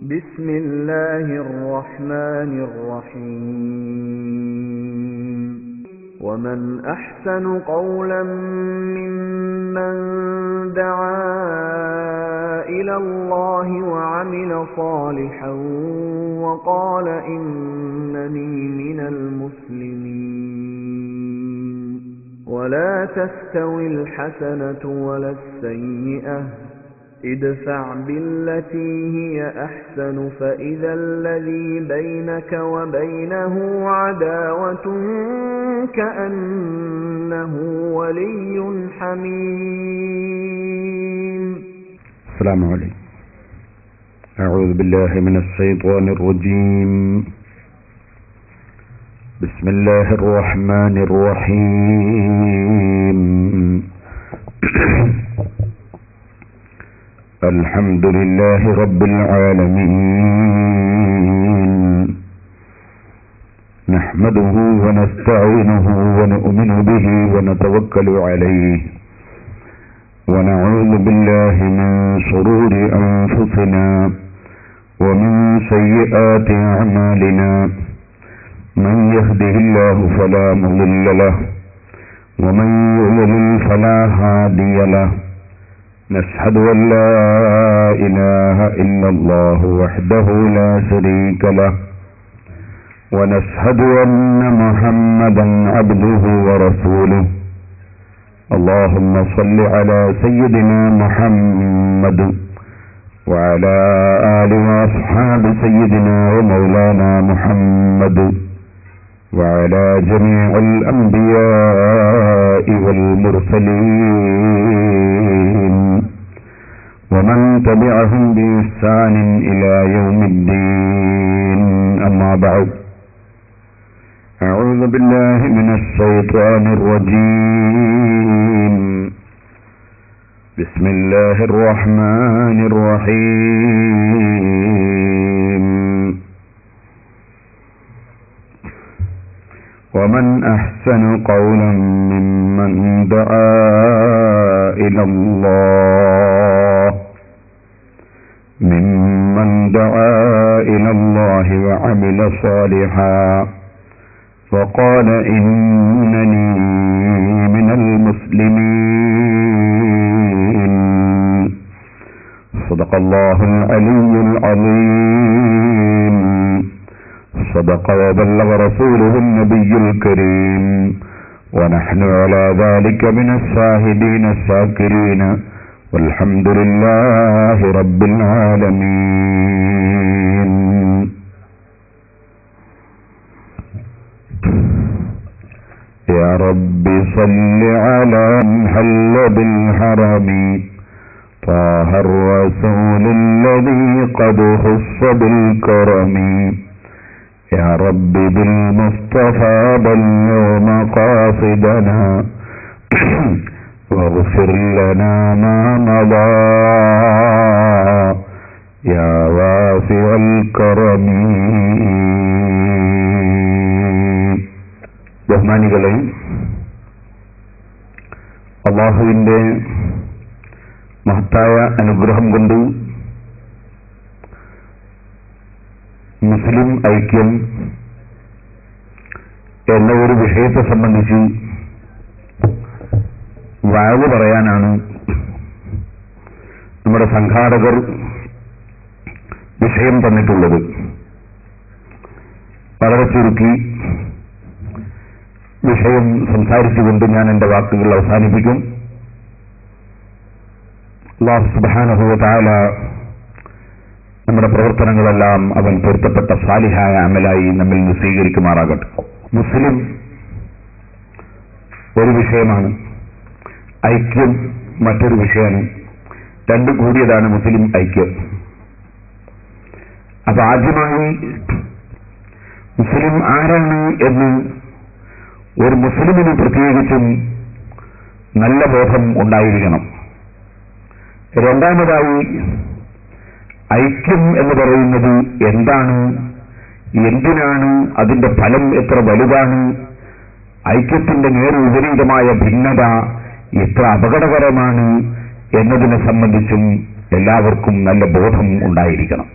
بسم الله الرحمن الرحيم ومن أحسن قولا ممن دعا إلى الله وعمل صالحا وقال إنني من المسلمين ولا تستوي الحسنة ولا السيئة ادفع بالتي هي أحسن فإذا الذي بينك وبينه عداوة كأنه ولي حميم. السلام عليكم. أعوذ بالله من الشيطان الرجيم. بسم الله الرحمن الرحيم. الحمد لله رب العالمين، نحمده ونستعينه ونؤمن به ونتوكل عليه، ونعوذ بالله من شرور أنفسنا ومن سيئات أعمالنا، من يهده الله فلا مضل له ومن يضلل فلا هادي له. نشهد أن لا إله إلا الله وحده لا شريك له، ونشهد أن محمدا عبده ورسوله. اللهم صل على سيدنا محمد وعلى آل وأصحاب سيدنا ومولانا محمد وعلى جميع الأنبياء والمرسلين ومن تبعهم بإحسان إلى يوم الدين. أما بعد، أعوذ بالله من الشيطان الرجيم. بسم الله الرحمن الرحيم. ومن أحسن قولا ممن دعا إلى الله وعمل صالحا وقال إنني من المسلمين. صدق الله العلي العظيم. صدق وبلغ رسوله النبي الكريم، ونحن على ذلك من الشاهدين الشاكرين، والحمد لله رب العالمين. يا رب صل على من حل بالحرم طه الرسول الذي قد خص بالكرم. يا رب بالمصطفى بلغ مقاصدنا واغفر لنا ما مضى يا واسع الكرم. ബഹുമാനികളെ, അല്ലാഹുവിന്റെ മഹത്തായ അനുഗ്രഹം കൊണ്ട് മുസ്ലിം ഐക്യം എന്ന ഒരു വിഷയത്തെ സംബന്ധിച്ച് വാഴ പറയാനാണ് നമ്മുടെ സംഘാടകർ വിഷയം തന്നിട്ടുള്ളത്. വളരെ ചുരുക്കി വിഷയം സംസാരിച്ചുകൊണ്ട് ഞാൻ എന്റെ വാക്കുകൾ അവസാനിപ്പിക്കും. അല്ലാഹു സുബ്ഹാനഹു വ തആല നമ്മുടെ പ്രവർത്തനങ്ങളെല്ലാം അവൻ പൊരുത്തപ്പെട്ട സാലിഹായ അമലായി നമ്മിൽ നിന്ന് സ്വീകരിക്കുമാറാകട്ടെ. മുസ്ലിം ഒരു വിഷയമാണ്, ഐക്യം മറ്റൊരു വിഷയമാണ്. രണ്ടും കൂടിയതാണ് മുസ്ലിം ഐക്യം. അപ്പൊ ആദ്യമായി മുസ്ലിം ആരാണ് എന്ന് ഒരു മുസ്ലിമിന് പ്രത്യേകിച്ചും നല്ല ബോധം ഉണ്ടായിരിക്കണം. രണ്ടാമതായി, ഐക്യം എന്ന് പറയുന്നത് എന്താണ്, എന്തിനാണ്, അതിന്റെ ഫലം എത്ര വലുതാണ്, ഐക്യത്തിന്റെ നേർവിപരീതമായ ഭിന്നത എത്ര അപകടകരമാണ് എന്നതിനെ സംബന്ധിച്ചും എല്ലാവർക്കും നല്ല ബോധം ഉണ്ടായിരിക്കണം.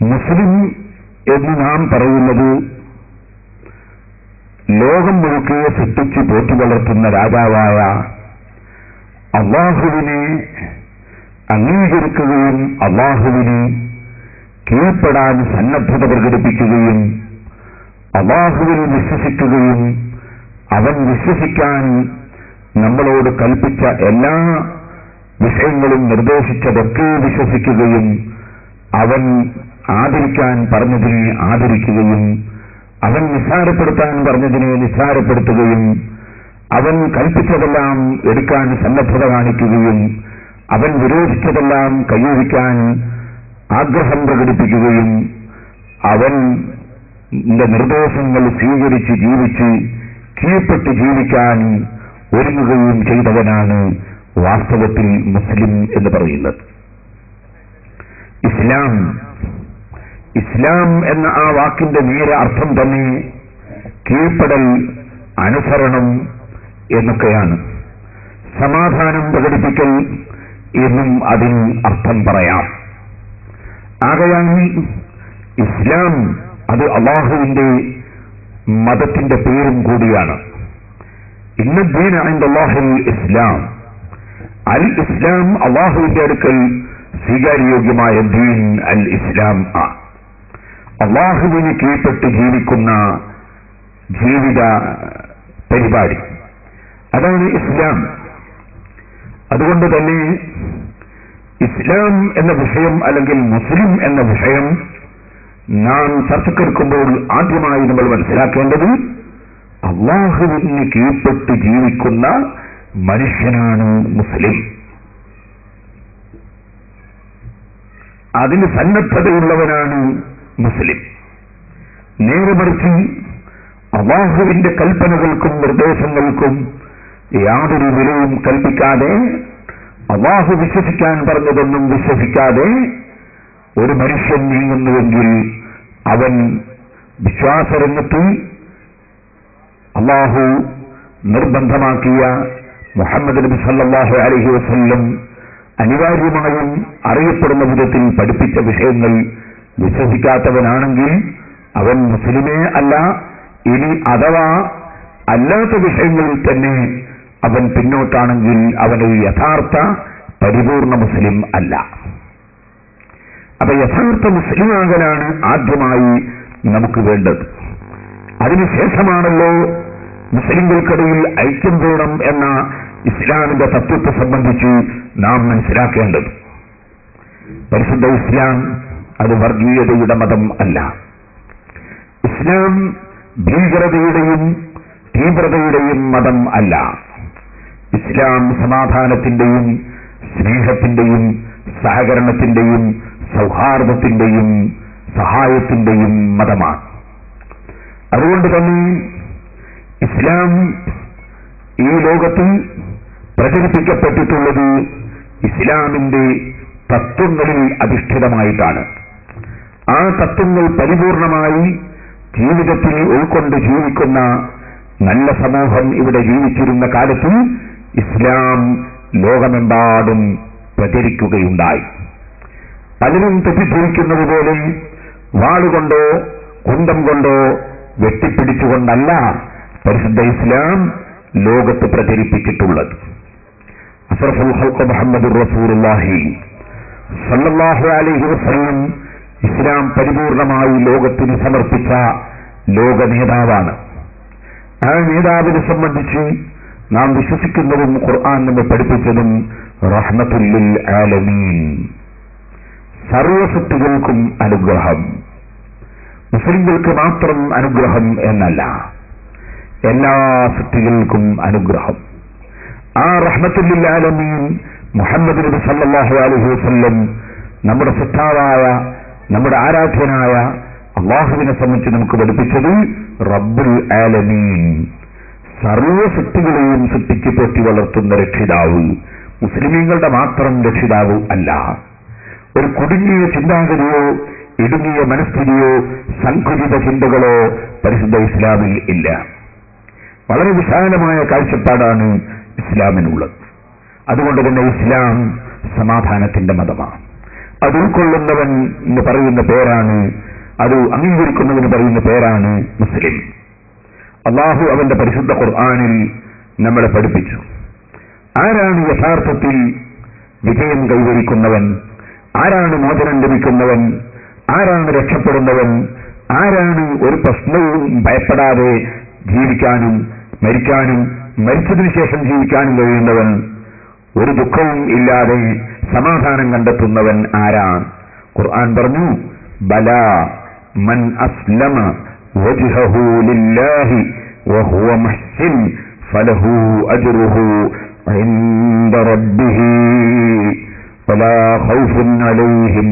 മുസ്ലിം എന്ന് നാം പറയുന്നത് ലോകം മുഴുക്കെ സൃഷ്ടിച്ച് പോറ്റി വളർത്തുന്ന രാജാവായ അള്ളാഹുവിനെ അംഗീകരിക്കുകയും അള്ളാഹുവിന് കീഴ്പ്പെടാൻ സന്നദ്ധത പ്രകടിപ്പിക്കുകയും അള്ളാഹുവിൽ വിശ്വസിക്കുകയും അവൻ വിശ്വസിക്കാൻ നമ്മളോട് കൽപ്പിച്ച എല്ലാ വിഷയങ്ങളും നിർദ്ദേശിച്ചതൊക്കെ വിശ്വസിക്കുകയും അവൻ ആദരിക്കാൻ പറഞ്ഞതിനെ ആദരിക്കുകയും അവൻ നിസ്സാരപ്പെടുത്താൻ പറഞ്ഞതിനെ നിസ്സാരപ്പെടുത്തുകയും അവൻ കൽപ്പിച്ചതെല്ലാം എടുക്കാൻ സന്നദ്ധത കാണിക്കുകയും അവൻ വിരോധിച്ചതെല്ലാം കൈയൊഴിക്കാൻ ആഗ്രഹം പ്രകടിപ്പിക്കുകയും അവന്റെ നിർദ്ദേശങ്ങൾ സ്വീകരിച്ച് ജീവിച്ച് കീഴ്പ്പെട്ട് ജീവിക്കാൻ ഒരുങ്ങുകയും ചെയ്തവനാണ് വാസ്തവത്തിൽ മുസ്ലിം എന്ന് പറയുന്നത്. ഇസ്ലാം എന്ന ആ വാക്കിന്റെ നേരെ അർത്ഥം തന്നെ കീഴ്പ്പെടൽ, അനുസരണം എന്നൊക്കെയാണ്. സമാധാനം പ്രകടിപ്പിക്കൽ എന്നും അതിന് അർത്ഥം പറയാം. ആകയാൽ ഇസ്ലാം അത് അല്ലാഹുവിന്റെ മതത്തിന്റെ പേരും കൂടിയാണ്. ഇന്നദ്ദീന ഇൻദല്ലാഹിൽ ഇസ്ലാം. അൽ ഇസ്ലാം അല്ലാഹുവിന്റെ അടുക്കൽ സ്വീകാര്യോഗ്യമായ ദീൻ അൽ ഇസ്ലാം ആണ്. അല്ലാഹുവിന് കീഴ്പ്പെട്ട് ജീവിക്കുന്ന ജീവിത പരിപാടി, അതാണ് ഇസ്ലാം. അതുകൊണ്ട് തന്നെ ഇസ്ലാം എന്ന വിഷയം അല്ലെങ്കിൽ മുസ്ലിം എന്ന വിഷയം നാം ചർച്ചക്കെടുക്കുമ്പോൾ ആദ്യമായി നമ്മൾ മനസ്സിലാക്കേണ്ടത് അല്ലാഹുവിന് കീഴ്പ്പെട്ട് ജീവിക്കുന്ന മനുഷ്യനാണ് മുസ്ലിം. അതിന് സന്നദ്ധതയുള്ളവനാണ് മുസ്ലിം. നേരെ മറിച്ച് അല്ലാഹുവിന്റെ കൽപ്പനകൾക്കും നിർദ്ദേശങ്ങൾക്കും യാതൊരു വിലയും കൽപ്പിക്കാതെ, അല്ലാഹു വിശ്വസിക്കാൻ പറഞ്ഞതൊന്നും വിശ്വസിക്കാതെ ഒരു മനുഷ്യൻ നീങ്ങുന്നുവെങ്കിൽ അവൻ വിശ്വാസരംഗത്ത് അല്ലാഹു നിർബന്ധമാക്കിയ മുഹമ്മദ് നബി സല്ലല്ലാഹു അലൈഹി വസല്ലം അനിവാര്യമായും അറിയപ്പെടുന്ന വിധത്തിൽ പഠിപ്പിച്ച വിഷയങ്ങൾ വിശ്വസിക്കാത്തവനാണെങ്കിൽ അവൻ മുസ്ലിമേ അല്ല. ഇനി അഥവാ അല്ലാത്ത വിഷയങ്ങളിൽ തന്നെ അവൻ പിന്നോട്ടാണെങ്കിൽ അവനൊരു യഥാർത്ഥ പരിപൂർണ മുസ്ലിം അല്ല. അപ്പൊ യഥാർത്ഥ മുസ്ലിമാകലാണ് ആദ്യമായി നമുക്ക് വേണ്ടത്. അതിനുശേഷമാണല്ലോ മുസ്ലിംകൾക്കിടയിൽ ഐക്യം വേണം എന്ന ഇസ്ലാമിന്റെ തത്വത്തെ സംബന്ധിച്ച് നാം മനസ്സിലാക്കേണ്ടത്. പരിശുദ്ധ ഇസ്ലാം അത് വർഗീയതയുടെ മതം അല്ല. ഇസ്ലാം ഭീകരതയുടെയും തീവ്രതയുടെയും മതം അല്ല. ഇസ്ലാം സമാധാനത്തിന്റെയും സ്നേഹത്തിന്റെയും സഹകരണത്തിന്റെയും സൗഹാർദ്ദത്തിന്റെയും സഹായത്തിന്റെയും മതമാണ്. അതുകൊണ്ട് തന്നെ ഇസ്ലാം ഈ ലോകത്തിൽ പ്രചരിപ്പിക്കപ്പെട്ടിട്ടുള്ളത് ഇസ്ലാമിന്റെ തത്വങ്ങളിൽ അധിഷ്ഠിതമായിട്ടാണ്. ആ തത്വങ്ങൾ പരിപൂർണമായി ജീവിതത്തിൽ ഉൾക്കൊണ്ട് ജീവിക്കുന്ന നല്ല സമൂഹം ഇവിടെ ജീവിച്ചിരുന്ന കാലത്ത് ഇസ്ലാം ലോകമെമ്പാടും പ്രചരിക്കുകയുണ്ടായി. പലരും തെറ്റിദ്ധരിക്കുന്നത് പോലെ വാളുകൊണ്ടോ കുന്തം കൊണ്ടോ വെട്ടിപ്പിടിച്ചുകൊണ്ടല്ല പരിശുദ്ധ ഇസ്ലാം ലോകത്ത് പ്രചരിപ്പിച്ചിട്ടുള്ളത്. അഷ്റഫുൽ ഖൽഖ് മുഹമ്മദുർ റസൂലുള്ളാഹി സ്വല്ലല്ലാഹു അലൈഹി വസല്ലം ഇസ്ലാം പരിപൂർണമായി ലോകത്തിന് സമർപ്പിച്ച ലോക നേതാവാണ്. ആ നേതാവിനെ സംബന്ധിച്ച് നാം വിശ്വസിക്കുന്നതും ഖുർആൻ നമ്മെ പഠിപ്പിച്ചതും റഹ്മത്തുൽ ലിൽ ആലമീൻ, സർവസൃഷ്ടികൾക്കും അനുഗ്രഹം. മുസ്ലിംകൾക്ക് മാത്രം അനുഗ്രഹം എന്നല്ല, എല്ലാ സൃഷ്ടികൾക്കും അനുഗ്രഹം. ആ റഹ്മത്തുൽ ലിൽ ആലമീൻ മുഹമ്മദ് നബി സല്ലല്ലാഹു അലൈഹി വസല്ലം നമ്മുടെ സൃഷ്ടാവായ നമ്മുടെ ആരാധ്യനായ അല്ലാഹുവിനെ സംബന്ധിച്ച് നമുക്ക് പഠിപ്പിച്ചത് റബ്ബുൽ ആലമീൻ, സർവസൃഷ്ടികളെയും സൃഷ്ടിച്ച് പോറ്റി വളർത്തുന്ന രക്ഷിതാവ്, മുസ്ലിമീങ്ങളുടെ മാത്രം രക്ഷിതാവ് അല്ല. ഒരു കുടുങ്ങിയ ചിന്താഗതിയോ ഇടുങ്ങിയ മനസ്ഥിതിയോ സങ്കുചിത ചിന്തകളോ പരിശുദ്ധ ഇസ്ലാമിൽ ഇല്ല. വളരെ വിശാലമായ കാഴ്ചപ്പാടാണ് ഇസ്ലാമിനുള്ളത്. അതുകൊണ്ട് തന്നെ ഇസ്ലാം സമാധാനത്തിന്റെ മതമാണ്. അത് ഉൾക്കൊള്ളുന്നവൻ എന്ന് പറയുന്ന പേരാണ്, അത് അംഗീകരിക്കുന്നവന് പറയുന്ന പേരാണ് മുസ്ലിം. അള്ളാഹു അവന്റെ പരിശുദ്ധ ഖുർആനിൽ നമ്മളെ പഠിപ്പിച്ചു. ആരാണ് യഥാർത്ഥത്തിൽ വിജയം കൈവരിക്കുന്നവൻ, ആരാണ് മോചനം ലഭിക്കുന്നവൻ, ആരാണ് രക്ഷപ്പെടുന്നവൻ, ആരാണ് ഒരു പ്രശ്നവും ഭയപ്പെടാതെ ജീവിക്കാനും മരിക്കാനും മരിച്ചതിനു ശേഷം ജീവിക്കാനും കഴിയുന്നവൻ, ഒരു ദുഃഖവും ഇല്ലാതെ സമാധാനം കണ്ടെത്തുന്നവൻ ആരാണ്? ഖുർആൻ പറഞ്ഞു, ബലാ മൻ അസ്ലമ വജ്ഹഹു ലില്ലാഹി വഹുവ മുഹ്സിൻ ഫലഹു അജ്റുഹു ഇൻദ റബ്ബിഹി വലാ ഖൗഫുൻ അലൈഹിം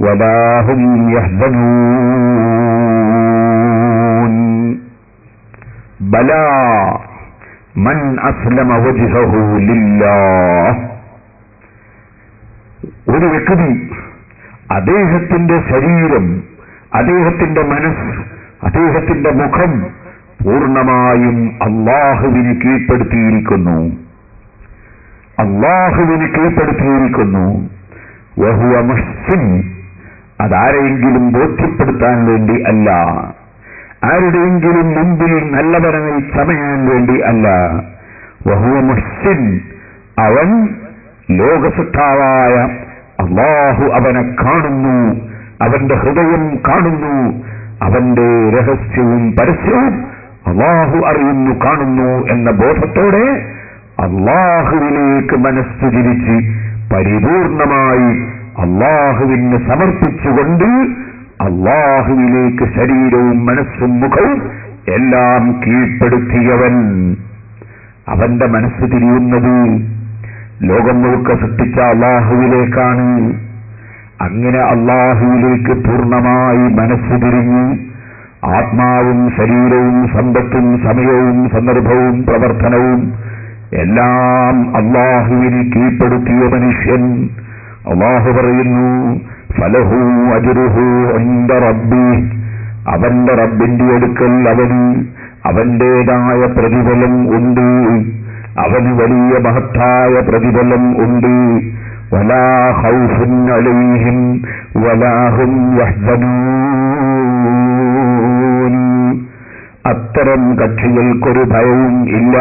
വലാ ഹും യഹ്സനൂൻ. ബലാ മൻ അസ്ലമ വജ്ഹഹു ലില്ലാഹ്. ഒരു വ്യക്തി അദ്ദേഹത്തിന്റെ ശരീരം, അദ്ദേഹത്തിന്റെ മനസ്സ്, അദ്ദേഹത്തിന്റെ മുഖം പൂർണ്ണമായും അല്ലാഹുവിന് കീഴ്പ്പെടുത്തിയിരിക്കുന്നു. അല്ലാഹുവിന് കീഴ്പ്പെടുത്തിയിരിക്കുന്നു. വഹുവ മുഹ്സിൻ. അതാരെങ്കിലും ബോധ്യപ്പെടുത്താൻ വേണ്ടി അല്ല, ആരുടെയെങ്കിലും മുമ്പിൽ നല്ലവനായി ചമയാൻ വേണ്ടി അല്ല. വഹുവ മുഹ്സിൻ. അവൻ ലോകസൃഷ്ടാവായ അല്ലാഹു അവനെ കാണുന്നു, അവന്റെ ഹൃദയം കാണുന്നു, അവന്റെ രഹസ്യവും പരസ്യവും അല്ലാഹു അറിയുന്നു, കാണുന്നു എന്ന ബോധത്തോടെ അല്ലാഹുവിലേക്ക് മനസ്സ് തിരിച്ച് പരിപൂർണമായി അല്ലാഹുവിന് സമർപ്പിച്ചുകൊണ്ട് അല്ലാഹുവിലേക്ക് ശരീരവും മനസ്സും മുഖവും എല്ലാം കീഴ്പ്പെടുത്തിയവൻ. അവന്റെ മനസ്സ് തിരിയുന്നത് ലോകം മുഴുക്ക സൃഷ്ടിച്ച അല്ലാഹുവിലേക്കാണ്. അങ്ങനെ അല്ലാഹുവിലേക്ക് പൂർണ്ണമായി മനസ്സ് തിരിഞ്ഞ് ആത്മാവും ശരീരവും സമ്പത്തും സമയവും സന്ദർഭവും പ്രവർത്തനവും എല്ലാം അല്ലാഹുവിന് കീഴ്പ്പെടുത്തിയ മനുഷ്യൻ, അല്ലാഹു പറയുന്നു, ഫലഹു അജ്റുഹു ഇൻദ റബ്ബി. അവന്റെ റബ്ബിന്റെ അടുക്കൽ അവന് അവന്റേതായ പ്രതിഫലം ഉണ്ട്, അവന് വലിയ മഹത്തായ പ്രതിഫലം ഉണ്ട്. വലാ ഖൗഫുൻ അലൈഹിം വലാ ഹും യഹ്സനൂൻ. അത്തരം കക്ഷികൾക്കൊരു ഭയവും ഇല്ല,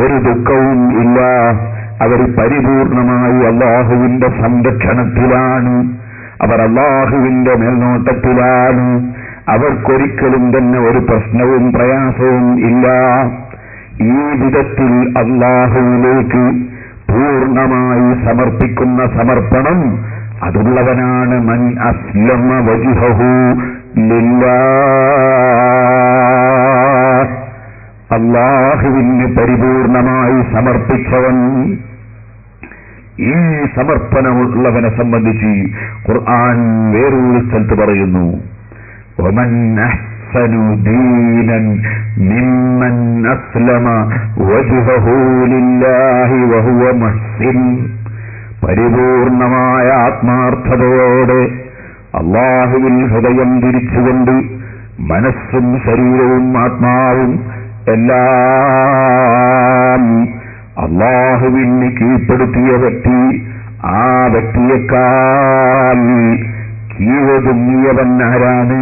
ഒരു ദുഃഖവും ഇല്ല. അവർ പരിപൂർണമായി അല്ലാഹുവിന്റെ സംരക്ഷണത്തിലാണ്, അവർ അല്ലാഹുവിന്റെ മേൽനോട്ടത്തിലാണ്. അവർക്കൊരിക്കലും തന്നെ ഒരു പ്രശ്നവും പ്രയാസവും ഇല്ല. ഈ വിധത്തിൽ അല്ലാഹുവിലേക്ക് പൂർണ്ണമായി സമർപ്പിക്കുന്ന സമർപ്പണം അതുള്ളവനാണ് മൻ അസ്ലമ വജ്ഹഹു ലില്ലാഹ്. അല്ലാഹുവിന് പരിപൂർണമായി സമർപ്പിച്ചവൻ. ഈ സമർപ്പണമുള്ളവനെ സംബന്ധിച്ച് ഖുർആൻ വേറൊരു സ്ഥലത്ത് പറയുന്നു, വമൻ അഹ്സനു ദീനൻ മിമ്മൻ അസ്ലമ വജ്ഹഹു ലില്ലാഹി വഹുവ മുഹ്സിൻ. പരിപൂർണമായ ആത്മാർത്ഥതയോടെ അല്ലാഹുവിൽ ഹൃദയം തിരിച്ചുകൊണ്ട് മനസ്സും ശരീരവും ആത്മാവും എല്ലാം അല്ലാഹുവിന് കീഴ്പ്പെടുത്തിയ വ്യക്തി, ആ വ്യക്തിയേക്കാൾ കീഴൊതുങ്ങിയവൻ ആരാണ്?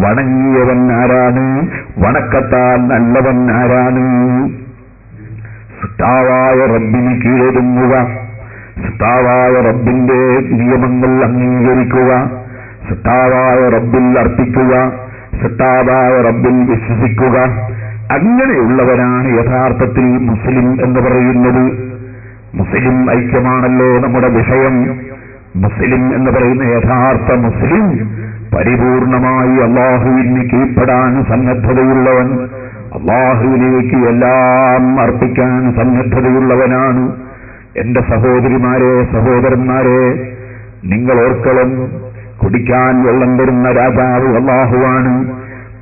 വണങ്ങിയവൻ ആരാണ്? വണക്കത്താൽ നല്ലവൻ ആരാണ്? സൃഷ്ടാവായ റബ്ബിന് കീഴൊതുങ്ങുക, സൃഷ്ടാവായ റബ്ബിന്റെ നിയമങ്ങൾ അംഗീകരിക്കുക, സൃഷ്ടാവായ റബ്ബിൽ അർപ്പിക്കുക, സൃഷ്ടാവായ റബ്ബിൽ വിശ്വസിക്കുക. അങ്ങനെയുള്ളവരാണ് യഥാർത്ഥത്തിൽ മുസ്ലിം എന്ന് പറയുന്നത്. മുസ്ലിം ഐക്യമാണല്ലോ നമ്മുടെ വിഷയം. മുസ്ലിം എന്ന് പറയുന്ന യഥാർത്ഥ മുസ്ലിം പരിപൂർണമായി അല്ലാഹുവിന് കീഴ്പ്പെടാൻ സന്നദ്ധതയുള്ളവൻ, അല്ലാഹുവിലേക്ക് എല്ലാം അർപ്പിക്കാൻ സന്നദ്ധതയുള്ളവനാണ്. എന്റെ സഹോദരിമാരെ, സഹോദരന്മാരെ, നിങ്ങൾ ഓർക്കണം, കുടിക്കാൻ വെള്ളം തരുന്ന രാജാവ് അല്ലാഹുവാണ്,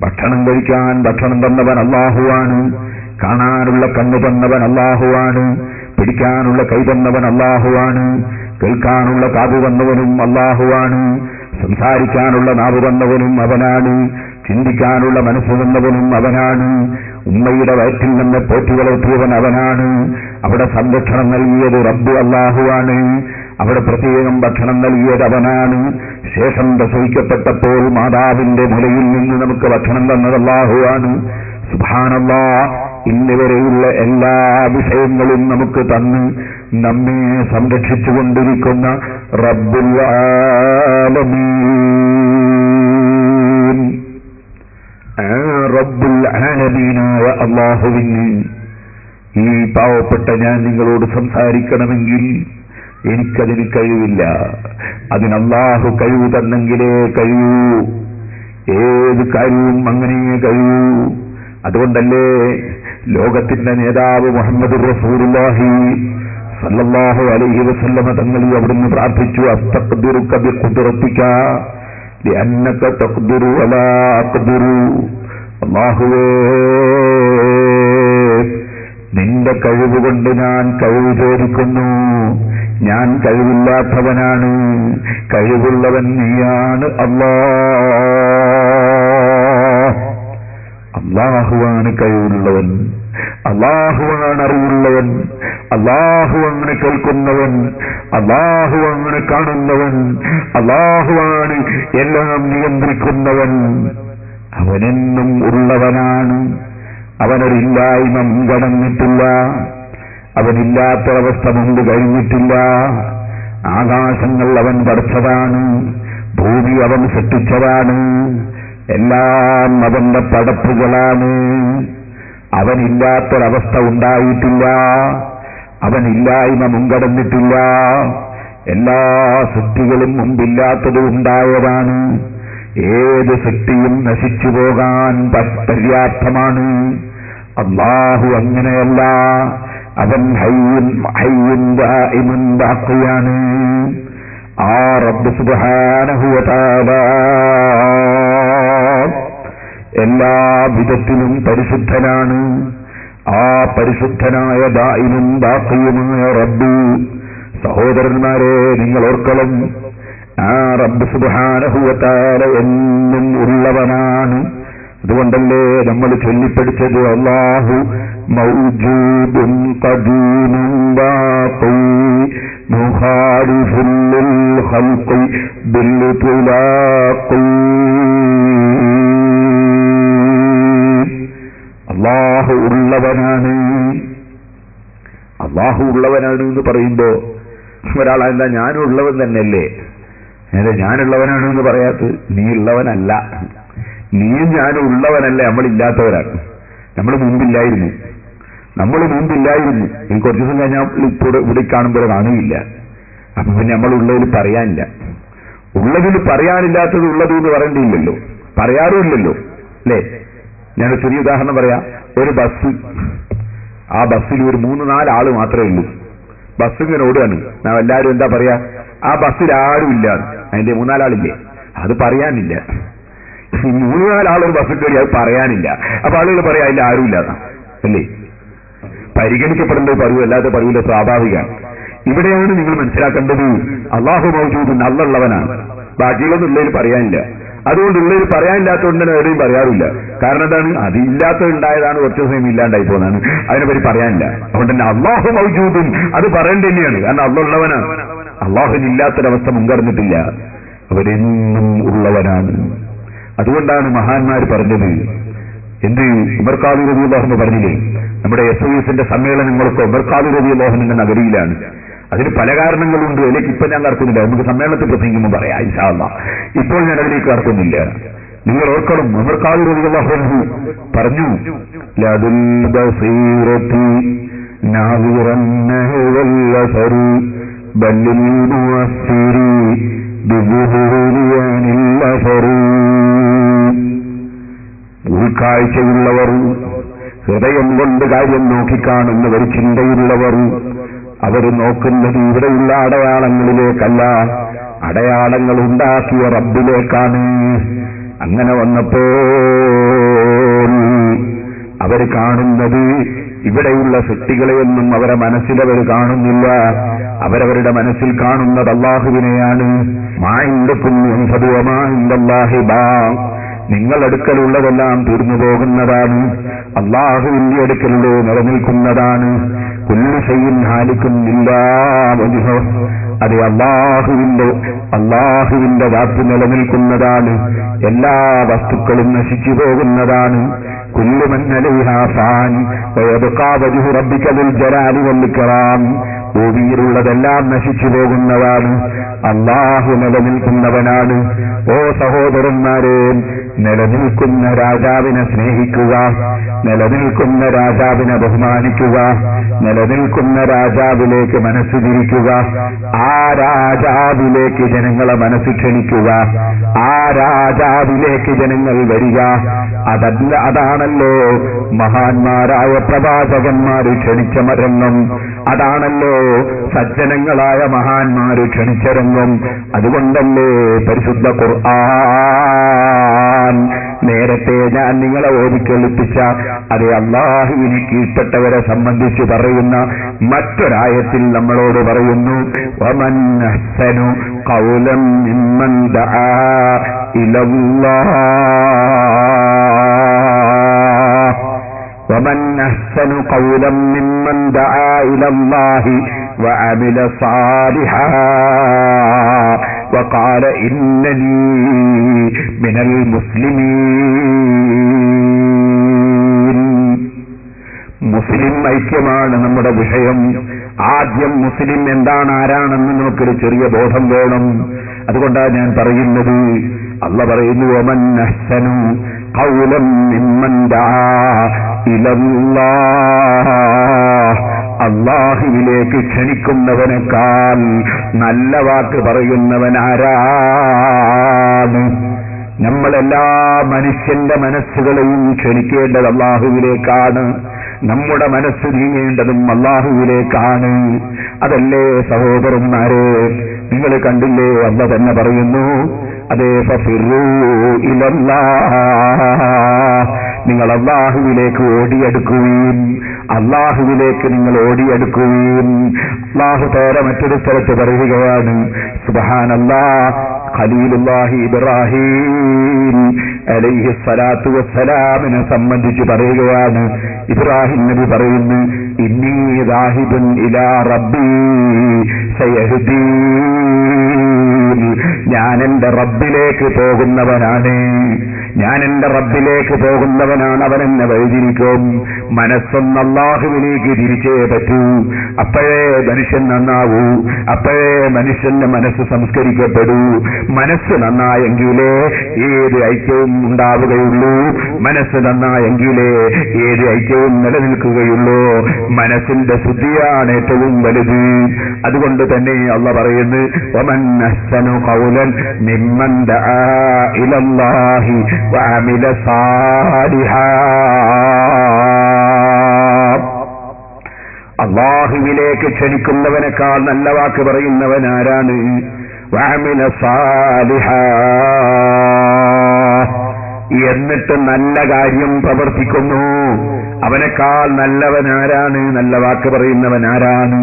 ഭക്ഷണം കഴിക്കാൻ ഭക്ഷണം തന്നവൻ അല്ലാഹുവാണ്, കാണാനുള്ള കണ്ണ് തന്നവൻ അല്ലാഹുവാണ്, പിടിക്കാനുള്ള കൈ തന്നവൻ അല്ലാഹുവാണ്, കേൾക്കാനുള്ള കാതു തന്നവനും അല്ലാഹുവാണ്, സംസാരിക്കാനുള്ള നാവ് തന്നവനും അവനാണ്, ചിന്തിക്കാനുള്ള മനസ്സ് തന്നവനും അവനാണ്, ഉമ്മയുടെ വയറ്റിൽ നിന്ന് പോറ്റി വളർത്തിയവൻ അവനാണ്, അവിടെ സംരക്ഷണം നൽകിയത് റബ്ബ് അല്ലാഹുവാണ്. അവിടെ പ്രത്യേകം ഭക്ഷണം നൽകിയത് അവനാണ്. ശേഷം പ്രസവിക്കപ്പെട്ടപ്പോൾ മാതാവിന്റെ മുലയിൽ നിന്ന് നമുക്ക് ഭക്ഷണം തന്നത് അല്ലാഹുവാണ്. സുബ്ഹാനല്ലാഹ്. ഇന്നുവരെയുള്ള എല്ലാ വിഷയങ്ങളും നമുക്ക് തന്ന് നമ്മെ സംരക്ഷിച്ചുകൊണ്ടിരിക്കുന്ന റബ്ബുൽ ആലമീൻ, റബ്ബുൽ ആലമീനായ അല്ലാഹുവിന് ഈ പാവപ്പെട്ട ഞാൻ നിങ്ങളോട് സംസാരിക്കണമെങ്കിൽ എനിക്കതിന് കഴിവില്ല. അതിന് അല്ലാഹു കഴിവ് തന്നെങ്കിലേ കഴിയൂ. ഏത് കാര്യവും അങ്ങനെ കഴിയൂ. അതുകൊണ്ടല്ലേ ലോകത്തിന്റെ നേതാവ് മുഹമ്മദ് റസൂലുള്ളാഹി സല്ലല്ലാഹു അലൈഹി വസല്ലമ തങ്ങൾ അവിടുന്ന് പ്രാർത്ഥിച്ചു, അസ്തഖ്ദിറുക ബിഖുദ്റതിക ലിഅന്നക തഖ്ദിറു വലാ അഖ്ദിറു. അല്ലാഹുവേ, നിന്റെ കഴിവുകൊണ്ട് ഞാൻ കഴിവ് ചോദിക്കുന്നു. ഞാൻ കഴിവില്ലാത്തവനാണ്, കഴിവുള്ളവൻ നീയാണ് അല്ലാഹ്. അല്ലാഹുവാണ് കഴിവുള്ളവൻ, അല്ലാഹുവാണ് അറിവുള്ളവൻ, അല്ലാഹുവാണ് കേൾക്കുന്നവൻ, അല്ലാഹുവാണ് കാണുന്നവൻ, അല്ലാഹുവാണ് എല്ലാം നിയന്ത്രിക്കുന്നവൻ. അവനെന്നും ഉള്ളവനാണ്. അവനൊരില്ലായ്മ മുൻകടന്നിട്ടില്ല. അവനില്ലാത്തൊരവസ്ഥ മുമ്പ് കഴിഞ്ഞിട്ടില്ല. ആകാശങ്ങൾ അവൻ പടച്ചതാണ്, ഭൂമി അവൻ സൃഷ്ടിച്ചതാണ്, എല്ലാം അവന്റെ പടപ്പുകളാണ്. അവനില്ലാത്തൊരവസ്ഥ ഉണ്ടായിട്ടില്ല. അവനില്ലായ്മ മുൻകടന്നിട്ടില്ല. എല്ലാ സൃഷ്ടികളും മുമ്പില്ലാത്തത് ഉണ്ടായതാണ്. ഏത് സൃഷ്ടിയും നശിച്ചു പോകാൻ പര്യാപ്തമാണ്. അല്ലാഹു അങ്ങനെയല്ല. അവൻ ഹയ്യുൻ ദായിമുൻ ബാഖിയാണ്. ആ റബ്ബ് സുബ്ഹാനഹു വ തആല എല്ലാ വിധത്തിലും പരിശുദ്ധനാണ്. ആ പരിശുദ്ധനായ ദായിമുൻ ബാഖിയുമായ റബ്ബ്, സഹോദരന്മാരെ, നിങ്ങൾ ഓർക്കണം, ആ റബ്ബ് സുബ്ഹാനഹു വ തആല എന്നും ഉള്ളവനാണ്. അതുകൊണ്ടല്ലേ നമ്മൾ ചൊല്ലിപ്പടിച്ചത് അല്ലാഹു മൗജൂദുൻ ഖദീമുൻ ബാഖി മുഖാലിഫുൻ ലിൽ ഖൽഖി ബിൽ തുലാഖി. അല്ലാഹു ഉള്ളവനാണ്. അല്ലാഹു ഉള്ളവനാണ് എന്ന് പറയുമ്പോ ഒരാൾ എന്താ ഞാനും ഉള്ളവൻ തന്നെയല്ലേ, അതെ ഞാനുള്ളവനാണ് എന്ന് പറയാത്തത്? നീ ഉള്ളവനല്ല, നീയും ഞാനും ഉള്ളവനല്ല, നമ്മളില്ലാത്തവരാണ്. നമ്മൾ മുമ്പില്ലായിരുന്നു. ഈ കുറച്ചു ദിവസം കഴിഞ്ഞാൽ ഇപ്പോൾ ഇവിടെ കാണുമ്പോൾ കാണുകയില്ല. അപ്പൊ പിന്നെ നമ്മളുള്ളതിൽ പറയാനില്ല. ഉള്ളതിൽ പറയാനില്ലാത്തത് ഉള്ളത് എന്ന് പറയേണ്ടിയില്ലല്ലോ, പറയാറുമില്ലല്ലോ അല്ലേ? ഞാൻ ചെറിയ ഉദാഹരണം പറയാം. ഒരു ബസ്, ആ ബസ്സിൽ ഒരു 3-4 ആള് മാത്രമേ ഉള്ളൂ. ബസ് ഇങ്ങനെ ഓടുകയാണ്. നാം എല്ലാവരും എന്താ പറയാ? ആ ബസ്സിൽ ആരും ഇല്ല, അതിന്റെ 3-4 ആളില്ലേ, അത് പറയാനില്ല. 3-4 ആളൊരു ബസ്സിൽ കയറി, അത് പറയാനില്ല. അപ്പൊ ആളുകൾ പറയാം അതിൽ ആരുമില്ല അല്ലേ? പരിഗണിക്കപ്പെടേണ്ടത് പറയൂ, അല്ലാതെ പറയൂല, സ്വാഭാവികമാണ്. ഇവിടെയാണ് നിങ്ങൾ മനസ്സിലാക്കേണ്ടത്, അല്ലാഹു മൗജൂദുൻ, അള്ളയുള്ളവനാണ്. ബാക്കിയുള്ളതൊന്നും ഉള്ളതിൽ പറയാനില്ല. അതുകൊണ്ട് ഉള്ളതിൽ പറയാനില്ലാത്തതുകൊണ്ട് തന്നെ എവിടെയും പറയാറില്ല. കാരണം എന്താണ്? അതില്ലാത്തത് ഉണ്ടായതാണ്, കുറച്ചു സമയം ഇല്ലാണ്ടായി പോകുന്നതാണ്, അതിനെപ്പറ്റി പറയാനില്ല. അതുകൊണ്ട് തന്നെ അല്ലാഹു മൗജൂദുൻ, അത് പറയേണ്ട തന്നെയാണ്. കാരണം അള്ളയുള്ളവനാണ്. അള്ളാഹുവിനില്ലാത്തൊരവസ്ഥ മുൻകടന്നിട്ടില്ല. അവരെന്നും ഉള്ളവനാണ്. അതുകൊണ്ടാണ് മഹാന്മാർ പറഞ്ഞത്, എന്ത് ഉമർ ഖാദി റളിയല്ലാഹു അൻഹു പറഞ്ഞില്ലേ, നമ്മുടെ SOSന്റെ സമ്മേളനങ്ങളൊക്കെ ഉമർ ഖാദി റളിയല്ലാഹു അൻഹുവിന്റെ നഗരിയിലാണ്. അതിന് പല കാരണങ്ങളുണ്ട്. അതിലേക്ക് ഇപ്പൊ ഞാൻ കടക്കുന്നില്ല, നമുക്ക് സമ്മേളനത്തിൽ പ്രസംഗിക്കുമ്പോൾ പറയാം ഇൻഷാ അല്ലാഹ്. ഇപ്പോൾ ഞാൻ അതിലേക്ക് കടക്കുന്നില്ല. നിങ്ങൾ ഓർക്കണം, ഉമർ ഖാദി റളിയല്ലാഹു അൻഹു പറഞ്ഞു, ലദുൽ ബസീറതി നാദിറൻ നഹവൽ അസറി ബല്ലിൽ മുഅസ്സിരി ബിദുഹൂരിയനിൽ അസറി. ഉൾക്കാഴ്ചയുള്ളവർ, ഹൃദയം കൊണ്ട് കാര്യം നോക്കിക്കാണുന്നവർ, ചിന്തയുള്ളവർ, അവർ നോക്കുന്നത് ഇവിടെയുള്ള അടയാളങ്ങളിലേക്കല്ല, അടയാളങ്ങൾ ഉണ്ടാക്കിയ റബ്ബിലേക്കാണ്. അങ്ങനെ വന്നപ്പോൾ അവർ കാണുന്നത് ഇവിടെയുള്ള സൃഷ്ടികളെയൊന്നും അവരെ മനസ്സിലവർ കാണുന്നില്ല. അവരവരുടെ മനസ്സിൽ കാണുന്നത് അല്ലാഹുവിനെയാണ്. നിങ്ങളടുക്കലുള്ളതെല്ലാം തീർന്നു പോകുന്നതാണ്, അല്ലാഹുവിന്റെ അടുക്കലുള്ളത് നിലനിൽക്കുന്നതാണ്. കുല്ലു ശൈഇൻ ഹാലികുൻ ഇല്ലാ വജ്ഹഹു അത് അള്ളാഹുവിന്റെ ദാത്ത് നിലനിൽക്കുന്നതാണ്. എല്ലാ വസ്തുക്കളും നശിച്ചു പോകുന്നതാണ്. കുല്ലു മൻ അലൈഹാ ഫാൻ വയബ്ഖാ വജ്ഹു റബ്ബിക ദുൽ ജലാലി വൽ ഇക്റാം. ഭൂമിയിലുള്ളതെല്ലാം നശിച്ചു പോകുന്നതാണ്. അള്ളാഹു നിലനിൽക്കുന്നവനാണ്. ഓ സഹോദരന്മാരെ, നിലനിൽക്കുന്ന രാജാവിനെ സ്നേഹിക്കുക, നിലനിൽക്കുന്ന രാജാവിനെ ബഹുമാനിക്കുക, നിലനിൽക്കുന്ന രാജാവിലേക്ക് മനസ്സ് തിരിക്കുക, ആ രാജാവിലേക്ക് ജനങ്ങളെ മനസ്സ് ക്ഷണിക്കുക, ആ രാജാവിലേക്ക് ജനങ്ങൾ വരിക. അതാണല്ലോ മഹാന്മാരായ പ്രവാചകന്മാര് ക്ഷണിച്ച രംഗം, അതാണല്ലോ സജ്ജനങ്ങളായ മഹാന്മാര് ക്ഷണിച്ച രംഗം. അതുകൊണ്ടല്ലേ പരിശുദ്ധ ഖുർആൻ നേരത്തെ ഞാൻ നിങ്ങളെ ഓതിക്കേൾപ്പിച്ച അതേ അല്ലാഹുവിന് കീഴ്പ്പെട്ടവരെ സംബന്ധിച്ച് പറയുന്ന മറ്റൊരായത്തിൽ നമ്മളോട് പറയുന്നു, വമൻ അഹ്സനു ഖൗലൻ മിമ്മൻ ദആ ഇലല്ലാഹ് ومن أحسن قولا ممن دعا إلى الله وعمل صالحا وقال إنني من المسلمين. മുസ്ലിം ഐക്യമാണ് നമ്മുടെ വിഷയം. ആദ്യം മുസ്ലിം എന്താണ്, ആരാണെന്ന് നമുക്കൊരു ചെറിയ ബോധം വേണം. അതുകൊണ്ടാണ് ഞാൻ പറയുന്നത്. അല്ലാഹു പറയുന്നു, വമൻ അഹ്സനു ഖൗലൻ മിമ്മൻ ദആ ഇലല്ലാഹ്. അല്ലാഹുവിലേക്ക് ക്ഷണിക്കുന്നവനേക്കാൾ നല്ല വാക്ക് പറയുന്നവനാരാണ്? നമ്മളെല്ലാ മനുഷ്യന്റെ മനസ്സുകളെയും ക്ഷണിക്കേണ്ടത് അല്ലാഹുവിലേക്കാണ്. നമ്മുടെ മനസ്സ് നീങ്ങേണ്ടതും അല്ലാഹുവിലേക്കാണ്. അതല്ലേ സഹോദരന്മാരെ, നിങ്ങൾ കണ്ടില്ലേ, അല്ലാഹു തന്നെ പറയുന്നു, അതേ ഫഫിറൂ ഇലല്ലാഹ്, നിങ്ങൾ അല്ലാഹുവിലേക്ക് ഓടിയെടുക്കുകയും അല്ലാഹുവിലേക്ക് നിങ്ങൾ ഓടിയെടുക്കുകയും. അല്ലാഹു തആല മറ്റൊരു സ്ഥലത്ത് പറയുകയാണ്, സുബ്ഹാനല്ലാഹ്, ഖലീലുല്ലാഹി ഇബ്രാഹിം അലൈഹി സ്വലാത്തു വസ്സലാമിനെ സംബന്ധിച്ച് പറയുകയാണ്. ഇബ്രാഹിം നബി പറയുന്നു, ഇന്നി ദാഹിബുൻ ഇലാ റബ്ബി സയഹ്ദീൻ. ഞാൻ എന്റെ റബ്ബിലേക്ക് പോകുന്നവനാണ്, ഞാൻ എന്റെ റബ്ബിലേക്ക് പോകുന്നവനാണ്, അവൻ എന്നെ വഴിതിരിക്കും. മനസ്സൊന്ന് അല്ലാഹുവിലേക്ക് തിരിച്ചേ പറ്റൂ. അപ്പോഴേ മനുഷ്യൻ നന്നാവൂ, അപ്പോഴേ മനുഷ്യന്റെ മനസ്സ് സംസ്കരിക്കപ്പെടൂ. മനസ്സ് നന്നായെങ്കിലേ ഏത് ഐക്യവും ഉണ്ടാവുകയുള്ളൂ. മനസ്സ് നന്നായെങ്കിലേ ഏത് ഐക്യവും നിലനിൽക്കുകയുള്ളൂ. മനസ്സിന്റെ ശുദ്ധിയാണ് ഏറ്റവും വലുത്. അതുകൊണ്ട് തന്നെ അല്ലാഹു പറയുന്നു, വമൻ അഹ്സനു ഖൗലൻ മിമ്മൻ ദആ ഇലല്ലാഹി വഅമില സാലിഹാ. അല്ലാഹുവിലേക്ക് ക്ഷണിക്കുന്നവനേക്കാൾ നല്ല വാക്ക് പറയുന്നവനാരാണ്? വഅമില സാലിഹാ. എന്നിട്ട് നല്ല കാര്യം പ്രവർത്തിക്കുന്നു, അവനേക്കാൾ നല്ലവനാരാണ്? നല്ല വാക്ക് പറയുന്നവനാരാണ്?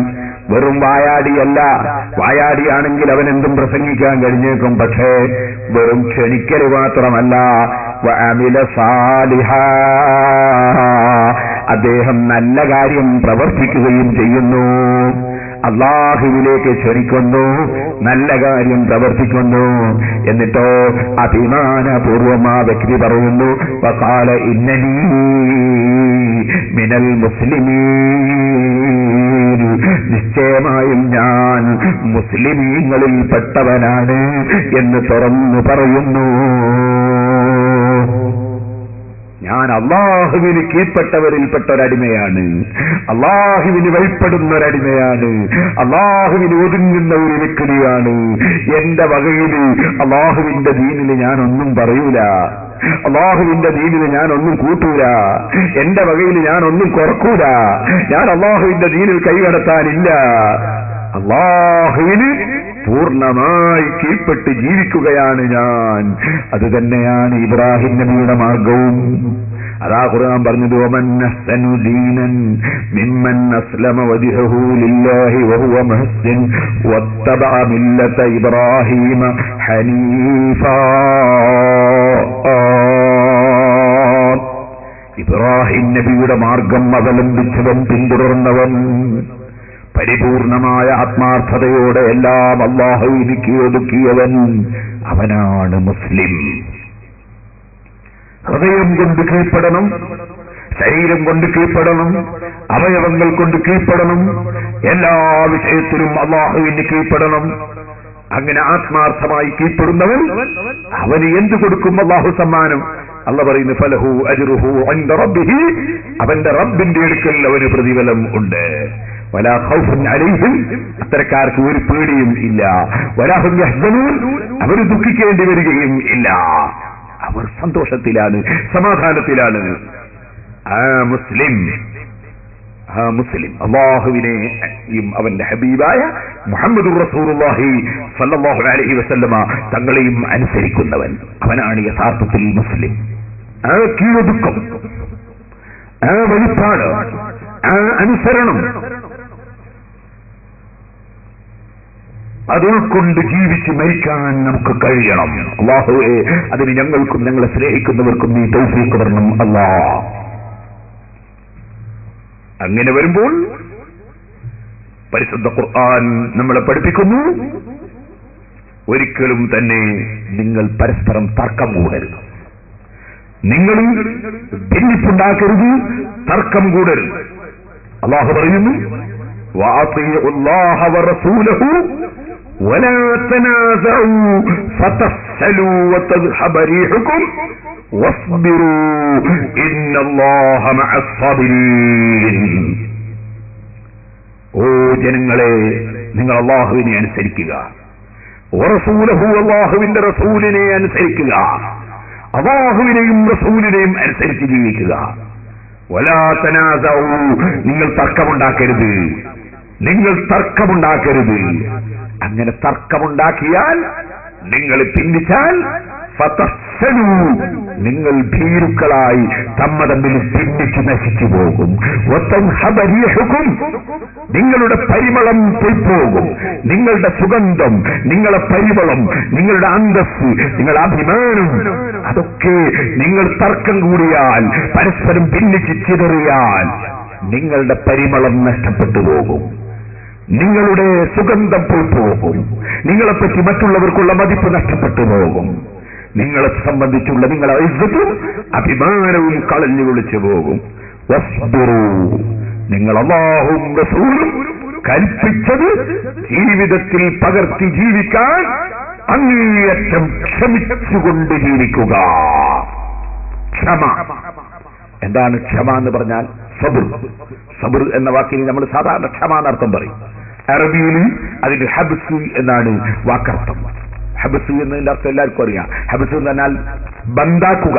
വെറും വായാടിയല്ല. വായാടിയാണെങ്കിൽ അവനെന്തും പ്രസംഗിക്കാൻ കഴിഞ്ഞേക്കും. പക്ഷേ വെറും ക്ഷണിക്കൽ മാത്രമല്ല, വഅമില സാലിഹാ, അദ്ദേഹം നല്ല കാര്യം പ്രവർത്തിക്കുകയും ചെയ്യുന്നു. അല്ലാഹുവിലേക്ക് ക്ഷണിക്കുന്നു, നല്ല കാര്യം പ്രവർത്തിക്കുന്നു. എന്നിട്ടോ അഭിമാനപൂർവം ആ വ്യക്തി പറയുന്നു, വഖാല ഇന്നനീ മിനൽ മുസ്ലിമീൻ. നിശ്ചയമായും ഞാൻ മുസ്ലിമീങ്ങളിൽ പെട്ടവനാണ് എന്ന് തുറന്നു പറയുന്നു. ഞാൻ അല്ലാഹുവിന് കീഴ്പ്പെട്ടവരിൽപ്പെട്ട ഒരടിമയാണ്, അല്ലാഹുവിന് വഴിപ്പെടുന്ന ഒരടിമയാണ്, അല്ലാഹുവിന് ഒതുങ്ങുന്ന ഒരു വ്യക്തിയാണ്. എന്റെ വകയിൽ അല്ലാഹുവിന്റെ ദീനിൽ ഞാനൊന്നും പറയൂല, അല്ലാഹുവിന്റെ ദീനിൽ ഞാനൊന്നും കൂട്ടൂല, എന്റെ വകയിൽ ഞാനൊന്നും കുറക്കൂല. ഞാൻ അല്ലാഹുവിന്റെ ദീനിൽ കൈകടത്താനില്ല. അല്ലാഹുവിന് പൂർണ്ണമായി കീഴ്പ്പെട്ട് ജീവിക്കുകയാണ് ഞാൻ. അത് തന്നെയാണ് ഇബ്രാഹിം നബിയുടെ മാർഗവും. അതാ ഖുർആൻ പറഞ്ഞത്, വമൻ അഹ്സനു ദീനൻ മിമ്മൻ അസ്ലമ വജ്ഹഹു ലില്ലാഹി വഹുവ മുഹ്സിൻ വത്തബഅ മില്ലത ഇബ്രാഹീമ ഹനീഫാ. ഇബ്രാഹിം നബിയുടെ മാർഗം അവലംബിച്ചവൻ, പിന്തുടർന്നവൻ, പരിപൂർണമായ ആത്മാർത്ഥതയോടെ എല്ലാം അല്ലാഹുവിലേക്ക് ഒതുക്കിയവൻ അവനാണ് മുസ്ലിം. ഹൃദയം കൊണ്ട് കീഴ്പ്പെടണം, ശരീരം കൊണ്ട് കീഴ്പ്പെടണം, അവയവങ്ങൾ കൊണ്ട് കീഴ്പ്പെടണം, എല്ലാ വിഷയത്തിലും അല്ലാഹുവിന് കീഴ്പ്പെടണം. അങ്ങനെ ആത്മാർത്ഥമായി കീഴ്പ്പെടുന്നവൻ അവന് എന്തു കൊടുക്കും? അല്ലാഹു സമ്മാനം. അല്ലാഹു പറയുന്നു ഫലഹു അജ്റുഹു ഇൻദ റബ്ബിഹി, അവന്റെ റബ്ബിന്റെ അടുക്കൽ അവന് പ്രതിഫലം ഉണ്ട്. വലാ ഖൗഫുൻ അലൈഹിം, അത്തരക്കാർക്ക് ഒരു പേടിയും ഇല്ല. വലാ ഹും യഹ്സനൂൻ, അവർ ദുഃഖിക്കേണ്ടി വരികയും ഇല്ല. അവർ സന്തോഷത്തിലാണ്, സമാധാനത്തിലാണ്. മുസ്ലിം അല്ലാഹുവിനെയും അവന്റെ ഹബീബായ മുഹമ്മദുർ റസൂലുള്ളാഹി സ്വല്ലല്ലാഹു അലൈഹി വസല്ലമ തങ്ങളെയും അനുസരിക്കുന്നവൻ, അവനാണ് യഥാർത്ഥത്തിൽ മുസ്ലിം. ആ കീഴൊതുക്കം, ആ വെളിപ്പാട്, ആ അനുസരണം, അതുകൊണ്ട് ജീവിച്ച് മരിക്കാൻ നമുക്ക് കഴിയണം. അല്ലാഹുവേ, അതിന് ഞങ്ങൾക്കും ഞങ്ങളെ സ്നേഹിക്കുന്നവർക്കും നീ തൗഫീഖ് തരണം അല്ലാഹ്. അങ്ങനെ വരുമ്പോൾ പരിശുദ്ധ ഖുർആൻ നമ്മളെ പഠിപ്പിക്കുന്നു, ഒരിക്കലും തന്നെ നിങ്ങൾ പരസ്പരം തർക്കം കൂടരുത്, നിങ്ങൾ ഭിന്നിപ്പുണ്ടാക്കരുത്, തർക്കം കൂടരുത്. അല്ലാഹു പറയുന്നു വഅതിഉല്ലാഹ വറസൂലഹു വലാ തനാസഉ ഫതഫ്ശലൂ വതദ്ഹബ റീഹുകും വസ്ബിറൂ ഇന്നല്ലാഹ മഅസ് സാബിരീൻ. ഓ ജനങ്ങളെ, നിങ്ങൾ അല്ലാഹുവിനെ അനുസരിക്കുക, വറസൂലഹു, അല്ലാഹുവിന്റെ റസൂലിനെ അനുസരിക്കുക, അല്ലാഹുവിനെയും റസൂലിനെയും അനുസരിച്ച് ജീവിക്കുക. വലാ തനാസഉ, നിങ്ങൾ തർക്കമുണ്ടാക്കരുത്, നിങ്ങൾ തർക്കമുണ്ടാക്കരുത്. അങ്ങനെ തർക്കമുണ്ടാക്കിയാൽ, നിങ്ങൾ ഭിന്നിച്ചാൽ ഫതഫ്ശലൂ, നിങ്ങൾ ഭീരുക്കളായി തമ്മിൽ ഭിന്നിച്ചു നശിച്ചു പോകും. വതദ്ഹബ റീഹുകും, നിങ്ങളുടെ പരിമളം പോയിപ്പോകും, നിങ്ങളുടെ സുഗന്ധം, നിങ്ങളുടെ പരിമളം, നിങ്ങളുടെ അന്തസ്സ്, നിങ്ങളുടെ അഭിമാനം, അതൊക്കെ നിങ്ങൾ തർക്കം കൂടിയാൽ, പരസ്പരം ഭിന്നിച്ച് ചിതറിയാൽ നിങ്ങളുടെ പരിമളം നഷ്ടപ്പെട്ടു പോകും, നിങ്ങളുടെ സുഗന്ധം പോയിപ്പോകും, നിങ്ങളെപ്പറ്റി മറ്റുള്ളവർക്കുള്ള മതിപ്പ് നഷ്ടപ്പെട്ടു പോകും, നിങ്ങളെ സംബന്ധിച്ചുള്ള നിങ്ങളെ ഇസ്സത്തും അഭിമാനവും കളഞ്ഞു വിളിച്ചു പോകും. വസ്ബിറൂ, നിങ്ങൾ അല്ലാഹുവും റസൂലും കൽപ്പിച്ചത് ജീവിതത്തിൽ പകർത്തി ജീവിക്കാൻ അങ്ങേയറ്റം ക്ഷമിച്ചുകൊണ്ട് ജീവിക്കുക. ക്ഷമ. എന്താണ് ക്ഷമ എന്ന് പറഞ്ഞാൽ? സബർ. സബർ എന്ന വാക്കിന് നമ്മൾ സാധാരണ ക്ഷമ എന്നർത്ഥം പറയും. അറബിയിൽ അതിന് ഹബ്സ് എന്നാണ് വാക്കർത്ഥം. ഹബ്സ് എന്നതിന്റെ അർത്ഥം എല്ലാവർക്കും അറിയാം. ഹബ്സ് എന്ന് പറഞ്ഞാൽ ബന്ധാക്കുക,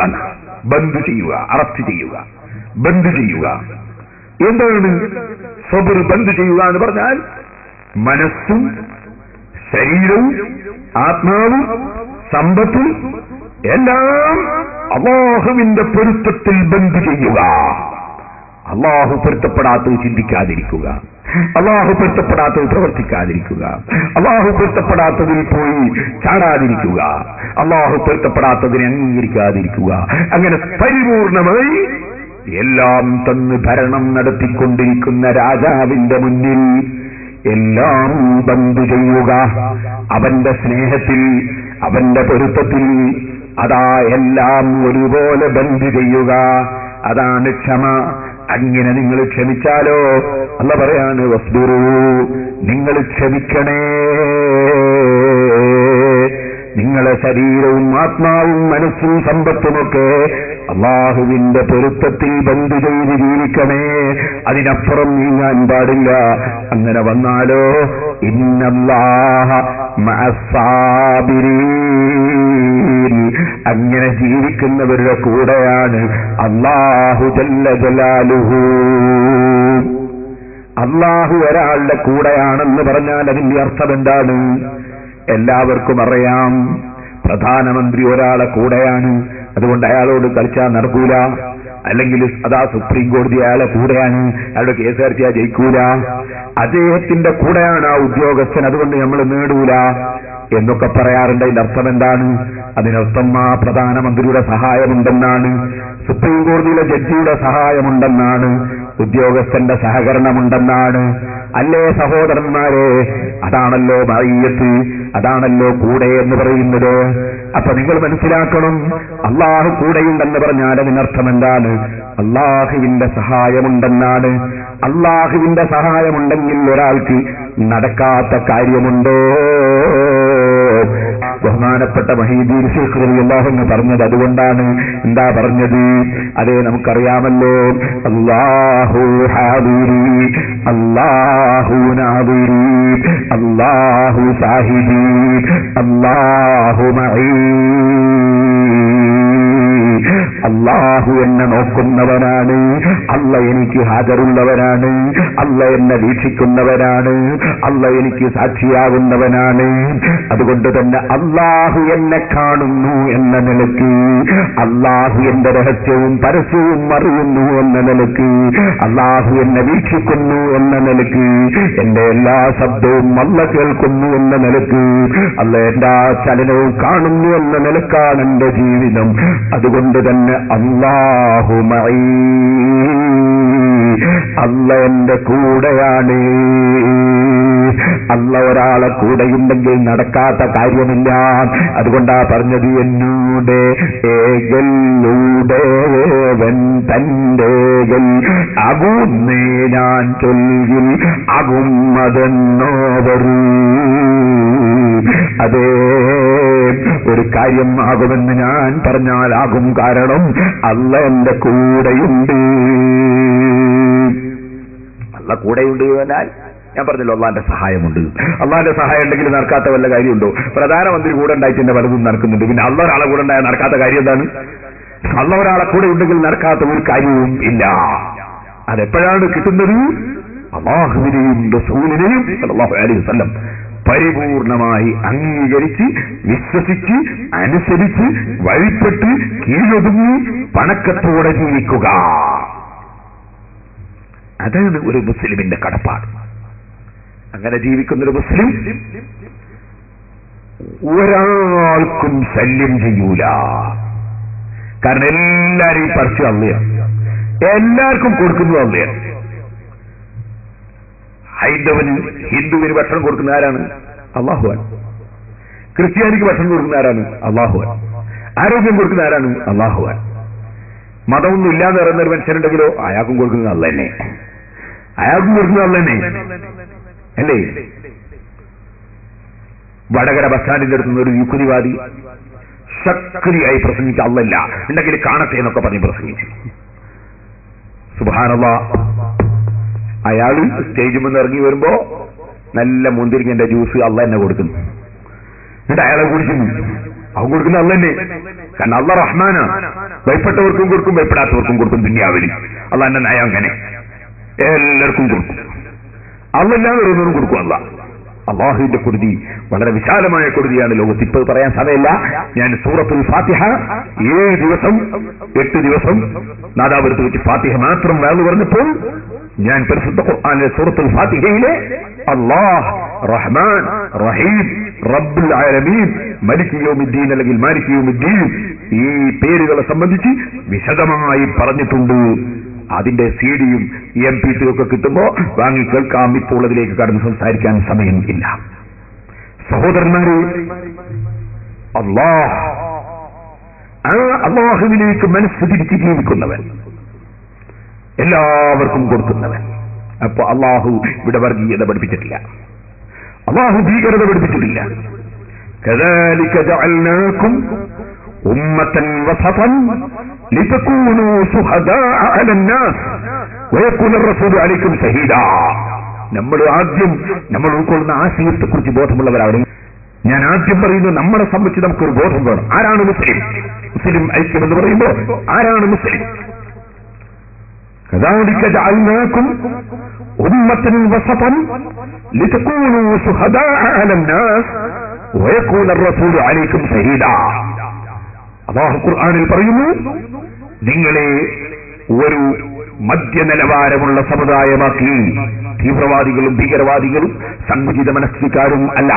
ബന്ദ് ചെയ്യുക, അറസ്റ്റ് ചെയ്യുക, ബന്ദ് ചെയ്യുക. എന്താണ് സബർ? ബന്ദ് ചെയ്യുക എന്ന് പറഞ്ഞാൽ മനസ്സും ശരീരവും ആത്മാവും സമ്പത്തും എല്ലാം അല്ലാഹുവിന്റെ പൊരുത്തത്തിൽ ബന്ദ് ചെയ്യുക. അല്ലാഹു പൊരുത്തപ്പെടാത്തത് ചിന്തിക്കാതിരിക്കുക, അല്ലാഹു പൊരുത്തപ്പെടാത്തത് പ്രവർത്തിക്കാതിരിക്കുക, അല്ലാഹു പൊരുത്തപ്പെടാത്തതിൽ പോയി ചാടാതിരിക്കുക, അല്ലാഹു പൊരുത്തപ്പെടാത്തതിനെ അംഗീകരിക്കാതിരിക്കുക. അങ്ങനെ പരിപൂർണമായി എല്ലാം തന്ന് ഭരണം നടത്തിക്കൊണ്ടിരിക്കുന്ന രാജാവിന്റെ മുന്നിൽ എല്ലാം ബന്ദ് ചെയ്യുക. അവന്റെ സ്നേഹത്തിൽ, അവന്റെ പൊരുത്തത്തിൽ അതാ എല്ലാം ഒരുപോലെ ബന്ദ് ചെയ്യുക. അതാണ് ക്ഷമ. അങ്ങനെ നിങ്ങൾ ക്ഷമിച്ചാലോ, അല്ലാഹു പറയാണ് വസ്ബിറൂ, നിങ്ങൾ ക്ഷമിക്കണേ. നിങ്ങളെ ശരീരവും ആത്മാവും മനസ്സും സമ്പത്തുമൊക്കെ അല്ലാഹുവിന്റെ പൊരുത്തത്തിൽ ബന്ദ് ചെയ്ത് ജീവിക്കണേ. അതിനപ്പുറം നീങ്ങാൻ പാടില്ല. അങ്ങനെ വന്നാലോ ഇന്നല്ലാഹ മഅസ് സാബിരീൻ, അങ്ങനെ ജീവിക്കുന്നവരുടെ കൂടെയാണ് അല്ലാഹു ജല്ല ജലാലുഹു. അല്ലാഹു ഒരാളുടെ കൂടെയാണെന്ന് പറഞ്ഞാൽ അതിന്റെ അർത്ഥം എന്താണ്? എല്ലാവർക്കും അറിയാം, പ്രധാനമന്ത്രി ഒരാളെ കൂടെയാണ്, അതുകൊണ്ട് അയാളോട് കളിച്ചാൽ നടക്കൂല. അല്ലെങ്കിൽ അതാ സുപ്രീം കോടതി അയാളെ കൂടെയാണ്, അയാളുടെ കേസ് നടത്തിയാൽ ജയിക്കൂല. അദ്ദേഹത്തിന്റെ കൂടെയാണ് ആ ഉദ്യോഗസ്ഥൻ, അതുകൊണ്ട് നമ്മൾ നേടൂല എന്നൊക്കെ പറയാറുണ്ട്. അതിന്റെ അർത്ഥം എന്താണ്? അതിനർത്ഥം ആ പ്രധാനമന്ത്രിയുടെ സഹായമുണ്ടെന്നാണ്, സുപ്രീം കോടതിയിലെ ജഡ്ജിയുടെ സഹായമുണ്ടെന്നാണ്, ഉദ്യോഗസ്ഥന്റെ സഹകരണമുണ്ടെന്നാണ്. അല്ലേ സഹോദരന്മാരെ? അതാണല്ലോ മഅയ്യത്ത്, അതാണല്ലോ കൂടെ എന്ന് പറയുന്നത്. അപ്പൊ നിങ്ങൾ മനസ്സിലാക്കണം, അള്ളാഹു കൂടെയുണ്ടെന്ന് പറഞ്ഞാൽ അതിനർത്ഥം എന്താണ്? അള്ളാഹുവിന്റെ സഹായമുണ്ടെന്നാണ്. അള്ളാഹുവിന്റെ സഹായമുണ്ടെങ്കിൽ ഒരാൾക്ക് നടക്കാത്ത കാര്യമുണ്ടോ? ബഹുമാനപ്പെട്ട മഹീദീൻ ശൈഖ് റളിയല്ലാഹു അൻഹു പറഞ്ഞത് അതുകൊണ്ടാണ്. എന്താ പറഞ്ഞത്? അതേ നമുക്കറിയാമല്ലോ, അല്ലാഹു ഹാദിരി, അല്ലാഹു നാദിരി, അല്ലാഹു സാഹിദി, അല്ലാഹു മഈ. അല്ലാഹു എന്നെ നോക്കുന്നവനാണ്, അല്ല എനിക്ക് ഹാജറുള്ളവനാണ്, അല്ല എന്നെ വീക്ഷിക്കുന്നവനാണ്, അല്ല എനിക്ക് സാക്ഷിയാകുന്നവനാണ്. അതുകൊണ്ട് തന്നെ അല്ലാഹു എന്നെ കാണുന്നു എന്ന നിലയ്ക്ക്, അല്ലാഹു എന്റെ രഹസ്യവും പരസ്യവും അറിയുന്നു എന്ന നിലയ്ക്ക്, അല്ലാഹു എന്നെ വീക്ഷിക്കുന്നു എന്ന നിലയ്ക്ക്, എന്റെ എല്ലാ ശബ്ദവും അല്ല കേൾക്കുന്നു എന്ന നിലയ്ക്ക്, അല്ല എല്ലാ ചലനവും കാണുന്നു എന്ന നിലക്കാണ് എന്റെ ജീവിതം. അതുകൊണ്ട് തന്നെ അല്ലാഹു മഈ, അല്ല എന്റെ കൂടെയാണ്. അല്ല ഒരാളെ കൂടെയുണ്ടെങ്കിൽ നടക്കാത്ത കാര്യമില്ല. അതുകൊണ്ടാ പറഞ്ഞത്, എന്നൂടെ ഏകല്ലൂടേവൻ തന്റേകൽ അകുന്നേ ഞാൻ ചൊല്ലിൽ അകുമ്മതെന്നോവറൂ. അതേ, ഒരു കാര്യം ആകുമെന്ന് ഞാൻ പറഞ്ഞാൽ ആകും. കാരണം അല്ല എന്റെ കൂടെയുണ്ട്. അല്ല കൂടെയുണ്ട് എന്നാൽ ഞാൻ പറഞ്ഞല്ലോ, അള്ളാന്റെ സഹായമുണ്ട്. അള്ളാന്റെ സഹായം ഉണ്ടെങ്കിൽ നടക്കാത്ത വല്ല കാര്യമുണ്ടോ? പ്രധാനമന്ത്രി കൂടെ ഉണ്ടായിട്ട് എന്റെ പലതും നടക്കുന്നുണ്ട്. പിന്നെ അള്ള ഒരാളെ കൂടെ ഉണ്ടായാൽ നടക്കാത്ത കാര്യം എന്താണ്? അള്ള ഒരാളെ കൂടെ ഉണ്ടെങ്കിൽ നടക്കാത്ത ഒരു കാര്യവും ഇല്ല. അതെപ്പോഴാണ് കിട്ടുന്നത്? അല്ലാഹുവിനെയും റസൂലിനെയും സല്ലല്ലാഹു അലൈഹി വസല്ലം പരിപൂർണമായി അംഗീകരിച്ച് വിശ്വസിച്ച് അനുസരിച്ച് വഴിപ്പെട്ട് കീഴൊതുങ്ങി പണക്കത്തോടെ ജീവിക്കുക. അതാണ് ഒരു മുസ്ലിമിന്റെ കടപ്പാട്. അങ്ങനെ ജീവിക്കുന്നൊരു മുസ്ലിം ഒരാൾക്കും ശല്യം ചെയ്യൂല. കാരണം എല്ലാരെയും പറിച്ചു അള്ളയാണ്, എല്ലാവർക്കും കൊടുക്കുന്നത് അള്ളയാണ്. ഹൈന്ദവന് ഹിന്ദുവിന് ഭക്ഷണം കൊടുക്കുന്ന ആരാണ്? അല്ലാഹുവാണ്. ക്രിസ്ത്യാനിക്ക് ഭക്ഷണം കൊടുക്കുന്ന ആരാണ്? അല്ലാഹുവാണ്. ആരോഗ്യം കൊടുക്കുന്ന ആരാണ്? അല്ലാഹുവാണ്. മതമൊന്നും ഇല്ലാതെ പറയുന്ന ഒരു മനുഷ്യനുണ്ടെങ്കിലോ അയാൾക്കും കൊടുക്കുന്നത് അല്ല തന്നെ, അയാൾക്കും കൊടുക്കുന്നത് അല്ല തന്നെ അല്ലേ? വടകര ബസ് സ്റ്റാൻഡിന്റെ അടുത്തുനിന്ന് ഒരു യുക്തിവാദി ശക്തിയായി പ്രസംഗിച്ച അല്ലല്ല ഉണ്ടെങ്കിൽ കാണട്ടെ എന്നൊക്കെ പറഞ്ഞ് പ്രസംഗിച്ചു. സുബ്ഹാനല്ലാഹ്. അയാള് സ്റ്റേജിൽ നിന്ന് ഇറങ്ങി വരുമ്പോ നല്ല മുന്തിരിങ്ങന്റെ ജ്യൂസ് അല്ല എന്നെ കൊടുക്കുന്നു. എന്നിട്ട് അയാളെ കുടിക്കുന്നു. അവൻ കൊടുക്കുന്ന അല്ല തന്നെ. കാരണം അല്ല റഹ്മാനാ. ഭയപ്പെട്ടവർക്കും കൊടുക്കും, ഭയപ്പെടാത്തവർക്കും കൊടുക്കും. ദുനിയാവിൽ അള്ളാന്റെ നയം അങ്ങനെ എല്ലാവർക്കും കൊടുക്കും. അല്ലല്ലാതെ വരുന്നവരും കൊടുക്കും. അല്ല അള്ളാഹുവിന്റെ കുരുതി വളരെ വിശാലമായ കുരുതിയാണ്. ലോകത്ത് ഇപ്പോൾ പറയാൻ സമയമില്ല. ഞാൻ സൂറത്തുൽ ഫാത്തിഹ 7 ദിവസം 8 ദിവസം നാദാപുരത്ത് വെച്ച് ഫാത്തിഹ മാത്രം വേണമെന്ന് പറഞ്ഞപ്പോൾ ഞാൻ പരിശുദ്ധ ഖുർആനിലെ സൂറത്തുൽ ഫാത്തിഹയിലെ അല്ലാഹ് റഹ്മാൻ റഹീം റബ്ബുൽ ആലമീൻ മലിക് യൗമിദ്ദീൻ അല്ലെങ്കിൽ മാലിക് യൗമിദ്ദീൻ ഈ പേരുകളെ സംബന്ധിച്ച് വിശദമായി പറഞ്ഞിട്ടുണ്ട്. അതിന്റെ CD-യും MP3 ഒക്കെ കിട്ടുമ്പോ വാങ്ങി കേൾക്കാം. ഇപ്പോൾ അതിലേക്ക് കടന്ന് സംസാരിക്കാൻ സമയം ഇല്ല. സഹോദരന്മാരെ, അല്ലാഹുവിലേക്ക് മനസ്സ് തിരിച്ച് ജീവിക്കുന്നവൻ, എല്ലാവർക്കും കൊടുക്കുന്നവൻ. അപ്പൊ അല്ലാഹു ഇവിടെ വർഗീയത പഠിപ്പിച്ചിട്ടില്ല, അല്ലാഹു ഭീകരത പഠിപ്പിച്ചിട്ടില്ല. കദാലിക ജഅൽനാകും ഉമ്മത്തൻ വസതൻ ലിതകൂനൂ ശുഹദാഅ അലന്നാസ് വയകൂന റസൂലു അലൈക്കും ഷഹീദാ. നമ്മൾ ആദ്യം നമ്മൾ ഉൾക്കൊള്ളുന്ന ആശയത്തെക്കുറിച്ച് ബോധമുള്ളവരാണ്. ഞാൻ ആദ്യം പറയുന്നു, നമ്മളെ സംബന്ധിച്ച് നമുക്കൊരു ബോധം വേണം. ആരാണ് മുസ്ലിം? മുസ്ലിം ഐക്യം എന്ന് പറയുമ്പോൾ ആരാണ് മുസ്ലിം? കദാലിക ജഅൽനാകും ഉമ്മത്തൻ വസതൻ ലിതകൂനൂ ശുഹദാഅ അലന്നാസ് വയകൂന റസൂലു അലൈക്കും ഷഹീദാ. അല്ലാഹു ഖുർആനിൽ പറയുന്നു, നിങ്ങളെ ഒരു മധ്യനിലവാരമുള്ള സമുദായമാക്കി. തീവ്രവാദികളും ഭീകരവാദികളും സങ്കുചിത മനസ്ഥിതിക്കാരും അല്ല,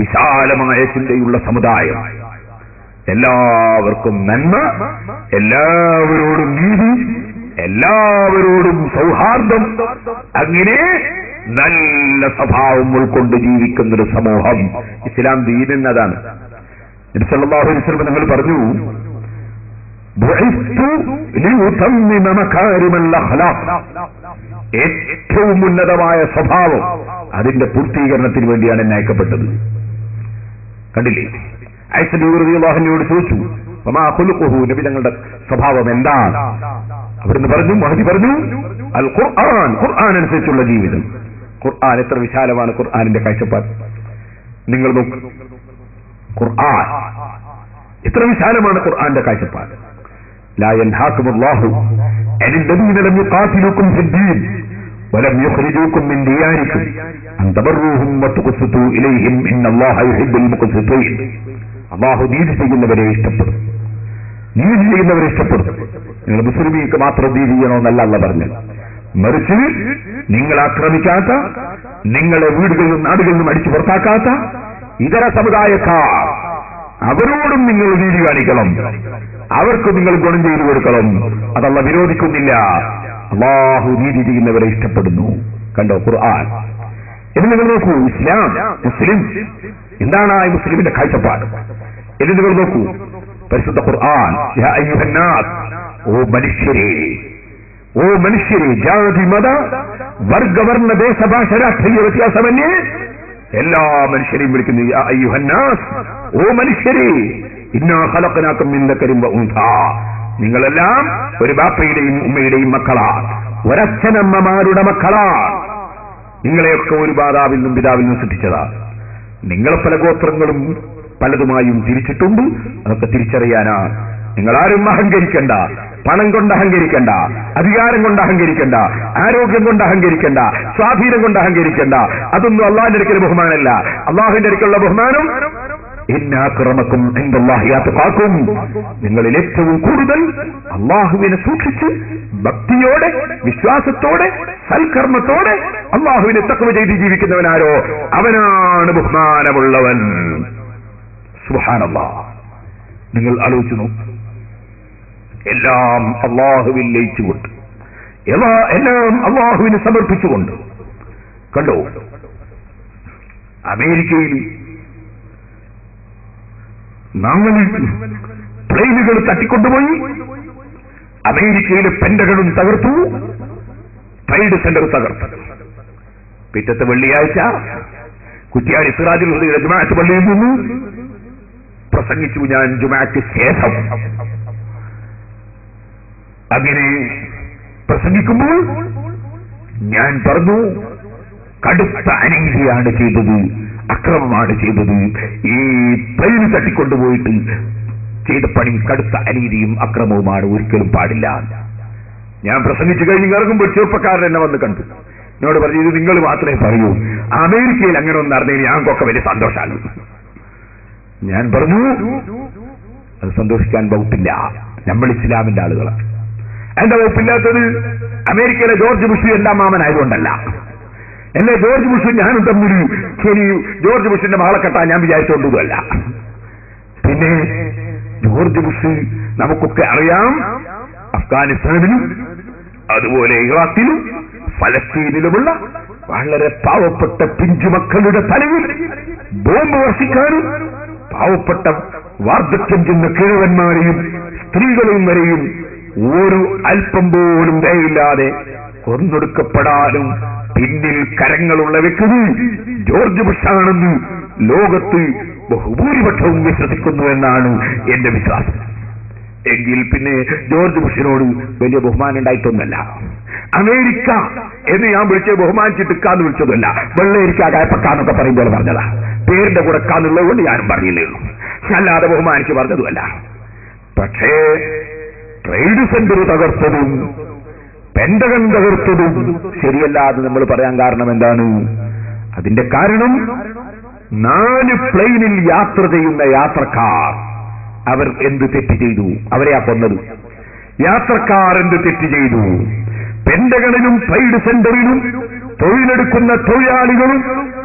വിശാലമായ ചിന്തയുള്ള സമുദായം. എല്ലാവർക്കും നന്മ, എല്ലാവരോടും നീതി, എല്ലാവരോടും സൗഹാർദ്ദം. അങ്ങനെ നല്ല സ്വഭാവം ഉൾക്കൊണ്ട് ജീവിക്കുന്നൊരു സമൂഹം. ഇസ്ലാം ദീൻ എന്നതാണ്. നബി സല്ലല്ലാഹു അലൈഹി വസല്ലം നിങ്ങൾ പറഞ്ഞു, ഏറ്റവും ഉന്നതമായ സ്വഭാവം അതിന്റെ പൂർത്തീകരണത്തിന് വേണ്ടിയാണ് എന്നെ അയക്കപ്പെട്ടത്. കണ്ടില്ലേ? ആയിഷ റളിയല്ലാഹു അൻഹയോട് ചോദിച്ചു, വമാ ഖുലുഖുഹു, നബി തങ്ങളുടെ സ്വഭാവം എന്താണ്? അവിടുന്ന് പറഞ്ഞു, മഹദി പറഞ്ഞു, അൽ ഖുർആൻ, ഖുർആൻ അനുസരിച്ചുള്ള ജീവിതം. ഖുർആൻ എത്ര വിശാലമാണ് ഖുർആനിന്റെ കാഴ്ചപ്പാട്. നിങ്ങൾ നോക്ക്, ഖുർആൻ എത്ര വിശാലമാണ് ഖുർആന്റെ കാഴ്ചപ്പാട്. ലാ യൻഹാകുമുല്ലാഹു അനിൽ ലദീന ലം യുഖാതിലുകും ഫിദ്ദീൻ വലം യുഖ്രിജൂകും മിൻ ദിയാരികും അൻ തബറൂഹും വതുഖ്സിതു ഇലൈഹിം ഇന്നല്ലാഹ യുഹിബ്ബുൽ മുഖ്സിതീൻ. അല്ലാഹു നീതി ചെയ്യുന്നവരെ ഇഷ്ടപ്പെടും, നീതി ചെയ്യുന്നവരെ ഇഷ്ടപ്പെടും. നിങ്ങൾ മുസ്ലിമീക്ക് മാത്രം നീതി ചെയ്യണമെന്നല്ല അല്ലാഹു പറഞ്ഞത്. മറിച്ച് നിങ്ങൾ ആക്രമിക്കാത്ത, നിങ്ങളെ വീടുകളിലും നാടുകളിലും അടിച്ചു പുറത്താക്കാത്ത ഇതര സമുദായക്കാർ, അവരോടും നിങ്ങൾ നീതി കാണിക്കണം, അവർക്ക് നിങ്ങൾ ഗുണം ചെയ്തു കൊടുക്കണം. അതല്ല വിരോധിക്കുന്നില്ല. അല്ലാഹു നീതി ചെയ്യുന്നവരെ ഇഷ്ടപ്പെടുന്നു. കണ്ടോ ഖുർആൻ. ഇത് നിങ്ങൾ നോക്കൂ, ഇസ്ലാം, മുസ്ലിം എന്താണ് ആ മുസ്ലിമിന്റെ കാഴ്ചപ്പാട് എന്ന് നിങ്ങൾ നോക്കൂ. പരിശുദ്ധ ഖുർആൻ, യാ അയ്യുഹന്നാസ്, ഓ മനുഷ്യരെ, ഓ മനുഷ്യരെ, ജാതി മത വർഗവർണ്ണ ദേശഭാഷ രാഷ്ട്രീയ വ്യത്യാസമന്യേ എല്ലാ മനുഷ്യരെയും വിളിക്കുന്നു. യാ അയ്യുഹന്നാസ്, ഓ മനുഷ്യരെ, ഇന്നാ ഖലഖനാകും മിൻ ദക്കരിൻ വ ഉൻസാ, നിങ്ങളെല്ലാം ഒരു ബാപ്പയുടെയും ഉമ്മയുടെയും മക്കളാണ്, ഒരച്ഛനമ്മമാരുടെ മക്കളാണ്. നിങ്ങളെയൊക്കെ ഒരു മാതാവിൽ നിന്നും പിതാവിൽ നിന്നും സൃഷ്ടിച്ചതാണ്. നിങ്ങളെ പല ഗോത്രങ്ങളും പലതുമായും തിരിച്ചിട്ടുണ്ട്. അതൊക്കെ തിരിച്ചറിയാനാണ്. നിങ്ങളാരും അഹങ്കരിക്കണ്ട. പണം കൊണ്ട് അഹങ്കരിക്കണ്ട, അധികാരം കൊണ്ട് അഹങ്കരിക്കണ്ട, ആരോഗ്യം കൊണ്ട് അഹങ്കരിക്കണ്ട, സ്വാധീനം കൊണ്ട് അഹങ്കരിക്കണ്ട. അതൊന്നും അള്ളാഹിന്റെ അടുക്കൽ ബഹുമാനമല്ല. അള്ളാഹുവിന്റെ അടുക്കലുള്ള ബഹുമാനം ഇന്നാ അക്രമക്കും ഇൻദല്ലാഹി അത്ഖാക്കും, നിങ്ങളിൽ ഏറ്റവും കൂടുതൽ അള്ളാഹുവിനെ സൂക്ഷിച്ച് ഭക്തിയോടെ, വിശ്വാസത്തോടെ, സൽക്കർമ്മത്തോടെ അള്ളാഹുവിനെ തഖ്വ ചെയ്ത് ജീവിക്കുന്നവനാരോ അവനാണ് ബഹുമാനമുള്ളവൻ. സുബ്ഹാനല്ലാഹ്. നിങ്ങൾ ആലോചിച്ചു നോക്കൂ, എല്ലാം അള്ളാഹുവിൽ ലയിച്ചുകൊണ്ട്, എല്ലാം അള്ളാഹുവിന് സമർപ്പിച്ചുകൊണ്ട്. കണ്ടോ, അമേരിക്കയിൽ പ്ലെയിനുകൾ തട്ടിക്കൊണ്ടുപോയി അമേരിക്കയിലെ പെന്റഗണും തകർത്തു, ട്രേഡ് സെന്റർ തകർത്തു. പിറ്റത്തെ വെള്ളിയാഴ്ച കുറ്റിയാടി സിറാജുൽ ഹുദയുടെ ജുമാഅത്ത് പള്ളിയിൽ നിന്ന് പ്രസംഗിച്ചു ഞാൻ ജുമാഅത്ത് ശേഷം. അങ്ങനെ പ്രസംഗിക്കുമ്പോൾ ഞാൻ പറഞ്ഞു, കടുത്ത അനീതിയാണ് ചെയ്തത്, അക്രമമാണ് ചെയ്തത്. ഈ പ്ലെയിൻ തട്ടിക്കൊണ്ടുപോയിട്ട് ചെയ്ത പണി കടുത്ത അനീതിയും അക്രമവുമാണ്, ഒരിക്കലും പാടില്ല. ഞാൻ പ്രസംഗിച്ചു കഴിഞ്ഞ് ഇറങ്ങുമ്പോൾ ചെറുപ്പക്കാരൻ എന്നെ വന്ന് കണ്ടു. എന്നോട് പറഞ്ഞു, ഇത് നിങ്ങൾ മാത്രമേ പറയൂ, അമേരിക്കയിൽ അങ്ങനെ ഒന്ന് അറിഞ്ഞതിൽ ഞങ്ങൾക്കൊക്കെ വലിയ സന്തോഷമാണ്. ഞാൻ പറഞ്ഞു, അത് സന്തോഷിക്കാൻ വകുപ്പില്ല, നമ്മൾ ഇസ്ലാമിന്റെ ആളുകളാണ്. എന്താ വകുപ്പില്ലാത്തത്? അമേരിക്കയിലെ ജോർജ് ബുഷ് എന്റെ മാമനായതുകൊണ്ടല്ല. എന്നെ ജോർജ് ബുഷും ഞാനും തമ്മിൽ ശരി ജോർജ് ബുഷിന്റെ മകളെ കെട്ടാൻ ഞാൻ വിചാരിച്ചുകൊണ്ടതല്ല. പിന്നെ ജോർജ് ബുഷ് നമുക്കൊക്കെ അറിയാം, അഫ്ഗാനിസ്ഥാനിലും അതുപോലെ ഇറാഖിലും ഫലസ്തീനിലുമുള്ള വളരെ പാവപ്പെട്ട പിഞ്ചുമക്കളുടെ തലയിൽ ബോംബ് വർഷിക്കാനും പാവപ്പെട്ട വാർദ്ധക്യം ചെന്ന കിഴവന്മാരെയും സ്ത്രീകളെയും വരെയും ഒരു അല്പം പോലും ദയയില്ലാതെ കൊന്നൊടുക്കപ്പെടാനും പിന്നിൽ കരങ്ങളുള്ള വ്യക്തി ജോർജ് ബുഷാണെന്ന് ലോകത്ത് ബഹുഭൂരിപക്ഷവും വിശ്വസിക്കുന്നു എന്നാണ് എന്റെ വിശ്വാസം. എങ്കിൽ പിന്നെ ജോർജ് ബുഷിനോട് വലിയ ബഹുമാനം ഉണ്ടായിട്ടൊന്നല്ല. അമേരിക്ക എന്ന് ഞാൻ വിളിച്ചത് ബഹുമാനിച്ചിട്ട് കാന്ന് വിളിച്ചതല്ല, വെള്ളേരിക്ക കായപ്പക്കാന്നൊക്കെ പറയുമ്പോൾ പറഞ്ഞതാ. പേരിന്റെ കൂടെ കാന്നുള്ളത് കൊണ്ട് ഞാനും പറഞ്ഞില്ലേ ഉള്ളൂ, അല്ലാതെ ബഹുമാനിച്ച് പറഞ്ഞതുമല്ല. പക്ഷേ ട്രേഡ് സെന്റർ തകർത്തതും പെന്റഗൺ തകർത്തതും ശരിയല്ലാതെ നമ്മൾ പറയാൻ കാരണം എന്താണ്? അതിന്റെ കാരണം 4 പ്ലെയിനിൽ യാത്ര ചെയ്യുന്ന യാത്രക്കാർ അവർ എന്ത് തെറ്റ് ചെയ്തു? അവരെയാ കൊന്നത്. യാത്രക്കാർ എന്ത് തെറ്റ് ചെയ്തു? പെന്റഗണിലും ട്രേഡ് സെന്ററിലും തൊഴിലെടുക്കുന്ന തൊഴിലാളികളും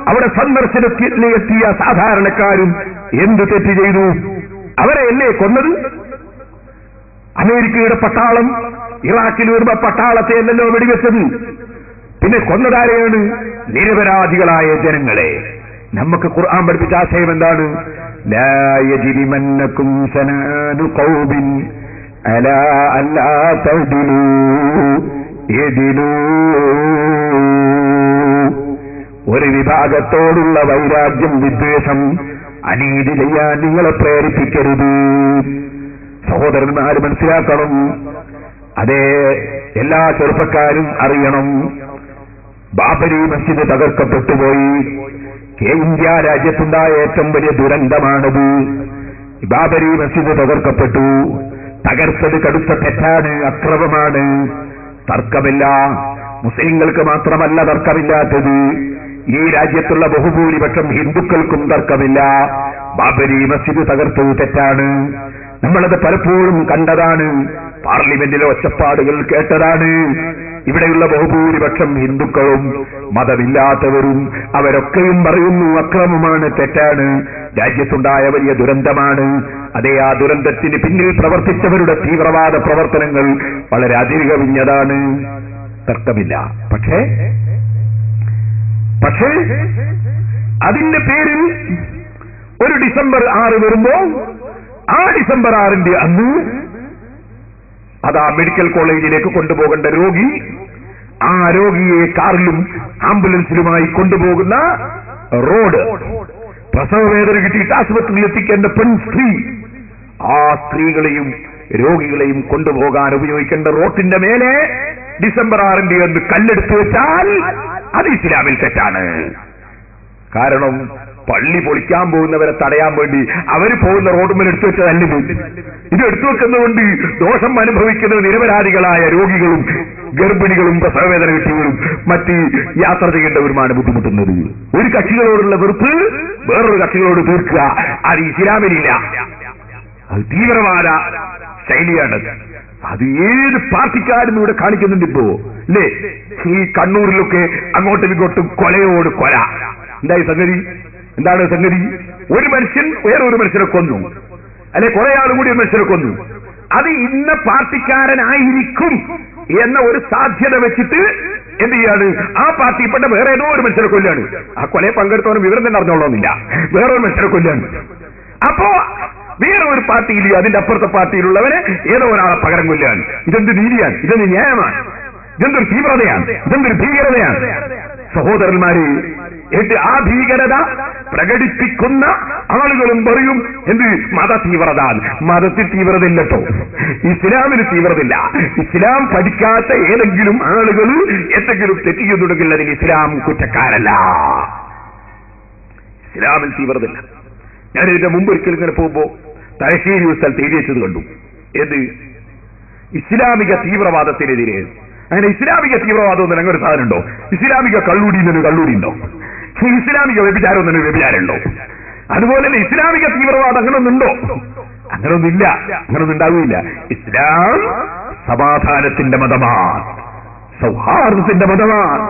അവിടെ സന്ദർശനത്തിനെത്തിയ സാധാരണക്കാരും എന്ത് തെറ്റ് ചെയ്തു? അവരെയല്ലേ കൊന്നത്? അമേരിക്കയുടെ പട്ടാളം ഇറാഖിൽ വരുമ്പോ പട്ടാളത്തെ അല്ലല്ലോ വെടിവെച്ചത്. പിന്നെ കൊന്നതാരെയാണ്? നിരപരാധികളായ ജനങ്ങളെ. നമുക്ക് ഖുർആൻ പഠിപ്പിച്ച ആശയം എന്താണ്? ലാ യജ്രിമന്നകും സനാനു ഖൗമിൻ അലാ അല്ലാ തഅദിലൂ യദിലൂ. ഒരു വിഭാഗത്തോടുള്ള വൈരാഗ്യം, വിദ്വേഷം, അനീതി ചെയ്യാൻ നിങ്ങളെ പ്രേരിപ്പിക്കരുത്. സഹോദരന്മാർ മനസ്സിലാക്കണം. അതേ, എല്ലാ ചെറുപ്പക്കാരും അറിയണം, ബാബരി മസ്ജിദ് തകർക്കപ്പെട്ടുപോയി. ഇന്ത്യ രാജ്യത്തുണ്ടായ ഏറ്റവും വലിയ ദുരന്തമാണത്. ബാബരി മസ്ജിദ് തകർക്കപ്പെട്ടു. തകർത്തത് കടുത്ത തെറ്റാണ്, അക്രമമാണ്, തർക്കമില്ല. മുസ്ലിങ്ങൾക്ക് മാത്രമല്ല തർക്കമില്ലാത്തത്, ഈ രാജ്യത്തുള്ള ബഹുഭൂരിപക്ഷം ഹിന്ദുക്കൾക്കും തർക്കമില്ല. ബാബരി മസ്ജിദ് തകർത്തത് തെറ്റാണ്. നമ്മളത് പലപ്പോഴും കണ്ടതാണ്, പാർലമെന്റിലെ ഒച്ചപ്പാടുകൾ കേട്ടതാണ്. ഇവിടെയുള്ള ബഹുഭൂരിപക്ഷം ഹിന്ദുക്കളും മതമില്ലാത്തവരും അവരൊക്കെയും പറയുന്നു അക്രമമാണ്, തെറ്റാണ്, രാജ്യത്തുണ്ടായ വലിയ ദുരന്തമാണ്. അതേ, ആ ദുരന്തത്തിന് പിന്നിൽ പ്രവർത്തിച്ചവരുടെ തീവ്രവാദ പ്രവർത്തനങ്ങൾ വളരെ അതിരുകവിഞ്ഞതാണ്, തർക്കമില്ല. പക്ഷേ അതിന്റെ പേരിൽ ഒരു ഡിസംബർ 6 വരുമ്പോ ആ ഡിസംബർ 6 അന്ന് അതാ മെഡിക്കൽ കോളേജിലേക്ക് കൊണ്ടുപോകേണ്ട രോഗി, ആ രോഗിയെ കാറിലും ആംബുലൻസിലുമായി കൊണ്ടുപോകുന്ന റോഡ്, പ്രസവവേദന കിട്ടിയിട്ട് ആശുപത്രിയിൽ എത്തിക്കേണ്ട പെൺസ്ത്രീ, ആ സ്ത്രീകളെയും രോഗികളെയും കൊണ്ടുപോകാൻ ഉപയോഗിക്കേണ്ട റോഡിന്റെ മേലെ ഡിസംബർ 6 എന്ന് കല്ലെടുത്തു വെച്ചാൽ അത് ഇസ്ലാമിൽ തെറ്റാണ്. കാരണം പള്ളി പൊളിക്കാൻ പോകുന്നവരെ തടയാൻ വേണ്ടി അവര് പോകുന്ന റോഡുമേൽ എടുത്തു വെച്ചതല്ലത്. ഇത് എടുത്തു വെക്കുന്നതുകൊണ്ട് ദോഷം അനുഭവിക്കുന്ന നിരപരാധികളായ രോഗികളും ഗർഭിണികളും പ്രസവവേദന കിട്ടിയവരും മറ്റ് യാത്ര ചെയ്യേണ്ടവരുമാണ് ബുദ്ധിമുട്ടുന്നത്. ഒരു കക്ഷികളോടുള്ള വെറുപ്പ് വേറൊരു കക്ഷികളോട് തീർക്കുക, അത് ഇസ്ലാമിലില്ല. അത് തീവ്രവാദ ശൈലിയാണ്. അത് ഏത് പാർട്ടിക്കാരും ഇവിടെ കാണിക്കുന്നുണ്ട് ഇപ്പോ, അല്ലേ? ഈ കണ്ണൂരിലൊക്കെ അങ്ങോട്ടും ഇങ്ങോട്ടും കൊലയോട് കൊല. എന്തായി സംഗതി? എന്താണ് സംഗതി? ഒരു മനുഷ്യൻ വേറൊരു മനുഷ്യനെ കൊന്നു, അല്ലെ കുറെ ആളും കൂടി ഒരു മനുഷ്യനെ കൊന്നു. അത് ഇന്ന പാർട്ടിക്കാരനായിരിക്കും എന്ന ഒരു സാധ്യത വെച്ചിട്ട് എന്ത് ചെയ്യാണ്? ആ പാർട്ടിപ്പെട്ട വേറെ ഏതോ ഒരു മനുഷ്യനെ കൊല്ലാണ്. ആ കൊലയെ പങ്കെടുത്തവന് വിവരം തന്നെ അറിഞ്ഞോളന്നില്ല, വേറൊരു മനുഷ്യനെ കൊല്ലാണ്. അപ്പോ വേറെ ഒരു പാർട്ടിയിൽ അതിന്റെ അപ്പുറത്തെ പാർട്ടിയിലുള്ളവരെ ഏതോ ഒരാളെ പകരം കൊല്ലാണ്. ഇതെന്ത് നീതിയാണ്? ഇതെന്ത് ന്യായമാണ്? ഇതെന്തൊരു തീവ്രതയാണ്? ഇതെന്തൊരു ഭീകരതയാണ്? സഹോദരന്മാരെ, ആ ഭീകരത പ്രകടിപ്പിക്കുന്ന ആളുകളും പറയും എന്ത്? മത തീവ്രത. മതത്തിൽ തീവ്രത ഇല്ലട്ടോ, ഇസ്ലാമിന് തീവ്രതയില്ല. ഇസ്ലാം പഠിക്കാത്ത ഏതെങ്കിലും ആളുകൾ എന്തെങ്കിലും തെറ്റിയുണ്ടെങ്കിൽ അതിൽ ഇസ്ലാം കുറ്റക്കാരല്ല. ഇസ്ലാമിൽ തീവ്രതയില്ല. ഞാൻ ഇതിന്റെ മുമ്പ് ഒരിക്കലും ഇങ്ങനെ പോകുമ്പോ തലശ്ശേരി ഒരു സ്ഥലത്ത് എഴുതി വെച്ചത് കണ്ടു. ഏത്? ഇസ്ലാമിക തീവ്രവാദത്തിനെതിരെ. അങ്ങനെ ഇസ്ലാമിക തീവ്രവാദം എന്നൊരു അങ്ങനെ സാധനം ഉണ്ടോ? ഇസ്ലാമിക കള്ളൂടി എന്നൊരു കള്ളൂടി ഉണ്ടോ? ഇസ്ലാമിക വ്യഭിചാരം എന്നൊരു വ്യഭിചാരം ഉണ്ടോ? അതുപോലെ തന്നെ ഇസ്ലാമിക തീവ്രവാദം അങ്ങനൊന്നുണ്ടോ? അങ്ങനൊന്നില്ല, അങ്ങനൊന്നും ഉണ്ടാവില്ല. ഇസ്ലാം സമാധാനത്തിന്റെ മതമാണ്, സൗഹാർദ്ദത്തിന്റെ മതമാണ്,